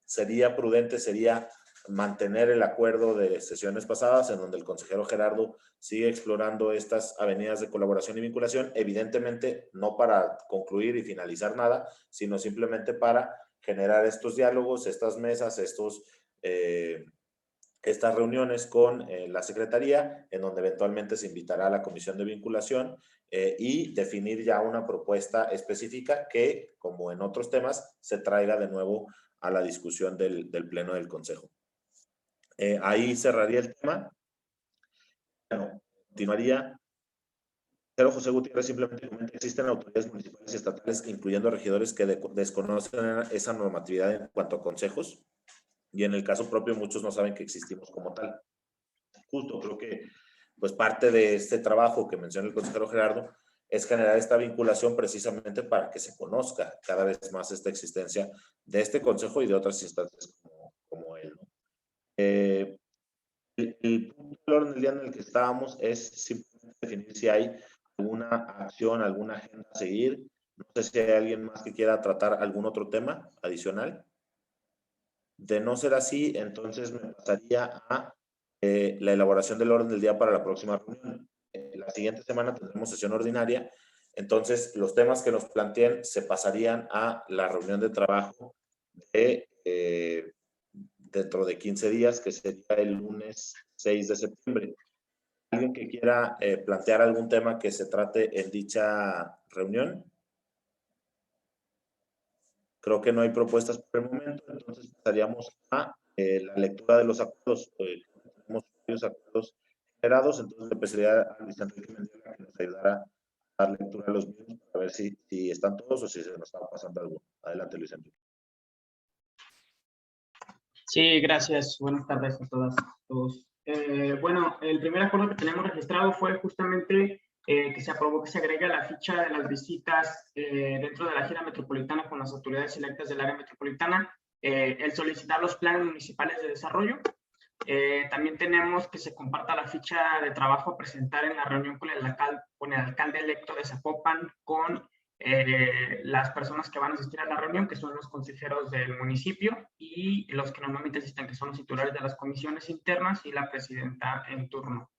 Speaker 1: sería prudente sería mantener el acuerdo de sesiones pasadas en donde el consejero Gerardo sigue explorando estas avenidas de colaboración y vinculación, evidentemente no para concluir y finalizar nada, sino simplemente para generar estos diálogos, estas mesas, estas reuniones con la Secretaría, en donde eventualmente se invitará a la Comisión de Vinculación y definir ya una propuesta específica que, como en otros temas, se traiga de nuevo a la discusión del Pleno del Consejo. Ahí cerraría el tema. Bueno, continuaría. Pero José Gutiérrez simplemente comenta que existen autoridades municipales y estatales, incluyendo regidores, que desconocen esa normatividad en cuanto a consejos, y en el caso propio muchos no saben que existimos como tal. Justo creo que pues parte de este trabajo que menciona el consejero Gerardo es generar esta vinculación precisamente para que se conozca cada vez más esta existencia de este consejo y de otras instancias como él, ¿no? El punto del orden del día en el que estábamos es simplemente definir si hay alguna acción, alguna agenda a seguir. No sé si hay alguien más que quiera tratar algún otro tema adicional. De no ser así, entonces me pasaría a la elaboración del orden del día para la próxima reunión. La siguiente semana tendremos sesión ordinaria, entonces los temas que nos planteen se pasarían a la reunión de trabajo dentro de 15 días, que sería el lunes 6 de septiembre. ¿Alguien que quiera plantear algún tema que se trate en dicha reunión? Creo que no hay propuestas por el momento, entonces pasaríamos a la lectura de los acuerdos. Tenemos varios acuerdos generados, entonces le pediría a Luis Enrique Mendiola que nos ayudara a dar lectura a los mismos para ver si están todos o si se nos está pasando alguno. Adelante, Luis Enrique.
Speaker 2: Sí, gracias. Buenas tardes a todas y todos. Bueno, el primer acuerdo que tenemos registrado fue justamente que se aprobó que se agregue a la ficha de las visitas dentro de la gira metropolitana con las autoridades electas del área metropolitana, el solicitar los planes municipales de desarrollo. También tenemos que se comparta la ficha de trabajo a presentar en la reunión con el alcalde electo de Zapopan, con las personas que van a asistir a la reunión, que son los consejeros del municipio y los que normalmente asisten, que son los titulares de las comisiones internas y la presidenta en turno.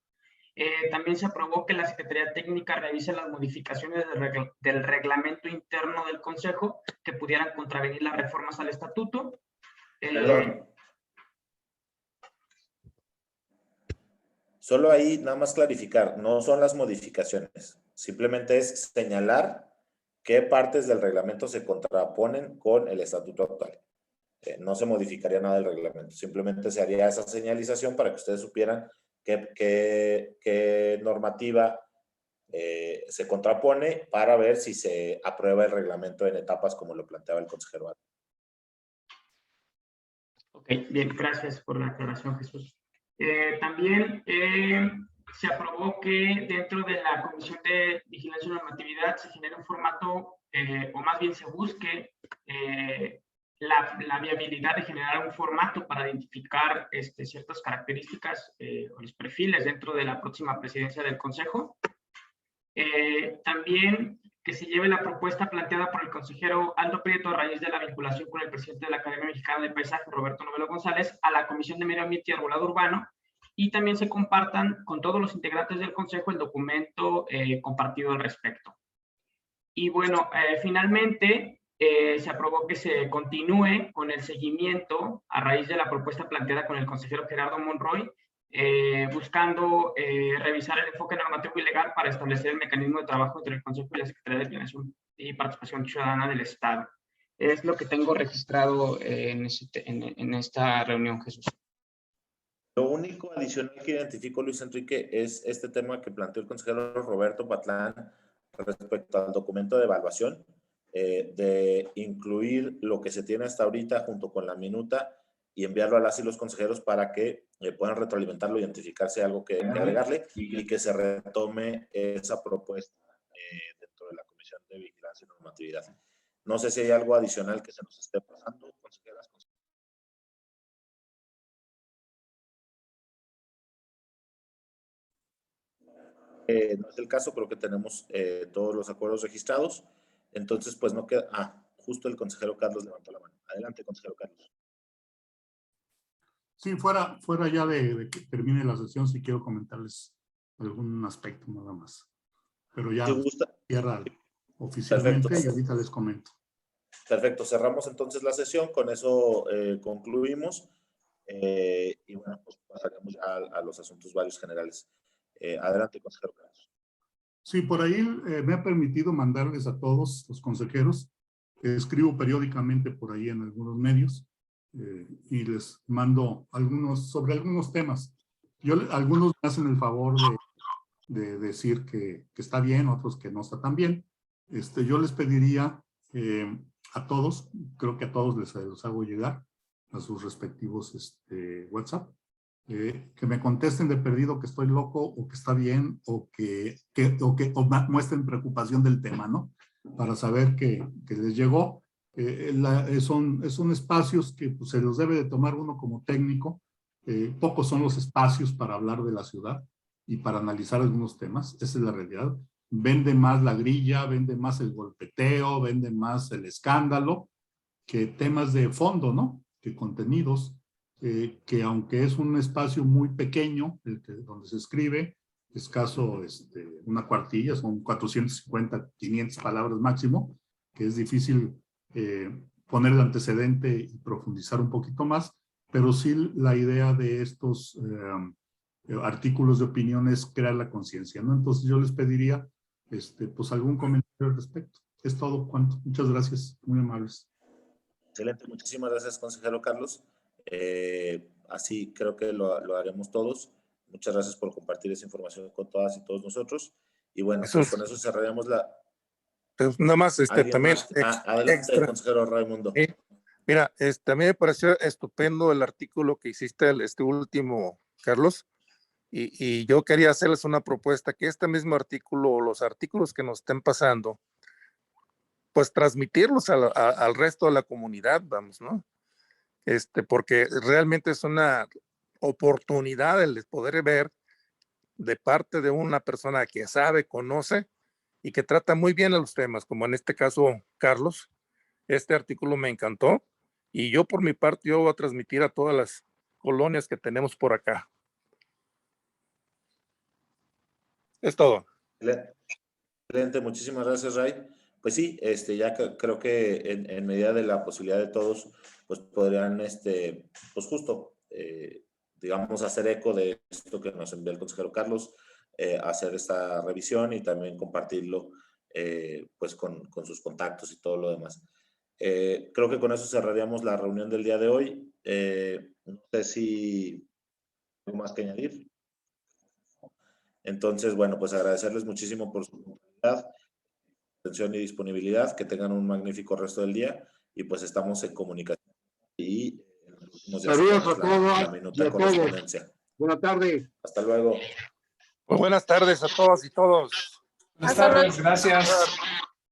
Speaker 2: También se aprobó que la Secretaría Técnica revise las modificaciones del reglamento interno del Consejo que pudieran contravenir las reformas al estatuto.
Speaker 1: Solo ahí nada más clarificar, no son las modificaciones, simplemente es señalar qué partes del reglamento se contraponen con el estatuto actual. No se modificaría nada del reglamento, simplemente se haría esa señalización para que ustedes supieran qué normativa se contrapone para ver si se aprueba el reglamento en etapas como lo planteaba el consejero.
Speaker 2: Ok, bien, gracias por la aclaración, Jesús. También se aprobó que dentro de la Comisión de Vigilancia y Normatividad se genere un formato, o más bien se busque la viabilidad de generar un formato para identificar ciertas características o los perfiles dentro de la próxima presidencia del Consejo. También que se lleve la propuesta planteada por el consejero Aldo Prieto a raíz de la vinculación con el presidente de la Academia Mexicana de Paisaje, Roberto Novelo González, a la Comisión de Medio Ambiente y Arbolado Urbano, y también se compartan con todos los integrantes del Consejo el documento compartido al respecto. Y bueno, finalmente, se aprobó que se continúe con el seguimiento a raíz de la propuesta planteada con el consejero Gerardo Monroy, buscando revisar el enfoque normativo y legal para establecer el mecanismo de trabajo entre el Consejo y la Secretaría de Planeación y Participación Ciudadana del Estado. Es lo que tengo registrado en esta reunión, Jesús.
Speaker 1: Lo único adicional que identifico, Luis Enrique, es este tema que planteó el consejero Roberto Patlán respecto al documento de evaluación, de incluir lo que se tiene hasta ahorita junto con la minuta y enviarlo a las y los consejeros para que puedan retroalimentarlo, identificarse algo que agregarle y que se retome esa propuesta dentro de la Comisión de Vigilancia y Normatividad. No sé si hay algo adicional que se nos esté pasando, consejeras. No es el caso, creo que tenemos todos los acuerdos registrados. Entonces, pues no queda... justo el consejero Carlos levantó la mano. Adelante, consejero Carlos.
Speaker 7: Sí, fuera ya de que termine la sesión, si quiero comentarles algún aspecto nada más. Pero ya cierra oficialmente. Perfecto. Y ahorita les comento.
Speaker 1: Perfecto, cerramos entonces la sesión, con eso concluimos y bueno, pues pasaremos ya a los asuntos varios generales. Adelante, consejero Carlos.
Speaker 7: Sí, por ahí me ha permitido mandarles a todos los consejeros, escribo periódicamente por ahí en algunos medios y les mando sobre algunos temas. Algunos me hacen el favor de decir que está bien, otros que no está tan bien. Yo les pediría a todos, creo que a todos les hago llegar a sus respectivos WhatsApp, que me contesten de perdido que estoy loco o que está bien o muestren preocupación del tema, ¿no? Para saber que les llegó. Son espacios que pues, se los debe de tomar uno como técnico. Pocos son los espacios para hablar de la ciudad y para analizar algunos temas. Esa es la realidad. Vende más la grilla, vende más el golpeteo, vende más el escándalo que temas de fondo, ¿no? Que contenidos. Que aunque es un espacio muy pequeño, donde se escribe, escaso una cuartilla, son 450, 500 palabras máximo, que es difícil poner el antecedente y profundizar un poquito más, pero sí la idea de estos artículos de opinión es crear la conciencia, ¿no? Entonces yo les pediría pues algún comentario al respecto. Es todo cuanto. Muchas gracias, muy amables.
Speaker 1: Excelente, muchísimas gracias, consejero Carlos. Así creo que lo haremos todos. Muchas gracias por compartir esa información con todas y todos nosotros. Y bueno, pues con eso cerraremos la...
Speaker 8: Nada más, también...
Speaker 1: adelante,
Speaker 8: extra.
Speaker 1: Consejero Raimundo.
Speaker 8: Mira, a mí me pareció estupendo el artículo que hiciste, último, Carlos, y yo quería hacerles una propuesta, que este mismo artículo, o los artículos que nos estén pasando, pues transmitirlos al resto de la comunidad, vamos, ¿no? Porque realmente es una oportunidad el poder ver de parte de una persona que sabe, conoce y que trata muy bien a los temas, como en este caso Carlos. Este artículo me encantó y yo por mi parte yo voy a transmitir a todas las colonias que tenemos por acá. Es todo.
Speaker 1: Excelente, muchísimas gracias, Ray. Pues sí, ya creo que en medida de la posibilidad de todos, pues podrían, pues justo, digamos, hacer eco de esto que nos envió el consejero Carlos, hacer esta revisión y también compartirlo, pues con sus contactos y todo lo demás. Creo que con eso cerraríamos la reunión del día de hoy. No sé si hay más que añadir. Entonces, bueno, pues agradecerles muchísimo por su oportunidad, atención y disponibilidad, que tengan un magnífico resto del día y pues estamos en comunicación. Y
Speaker 11: saludos a todos. Buenas tardes.
Speaker 1: Hasta luego.
Speaker 8: Pues buenas tardes a todos y todos.
Speaker 6: Buenas tardes, gracias.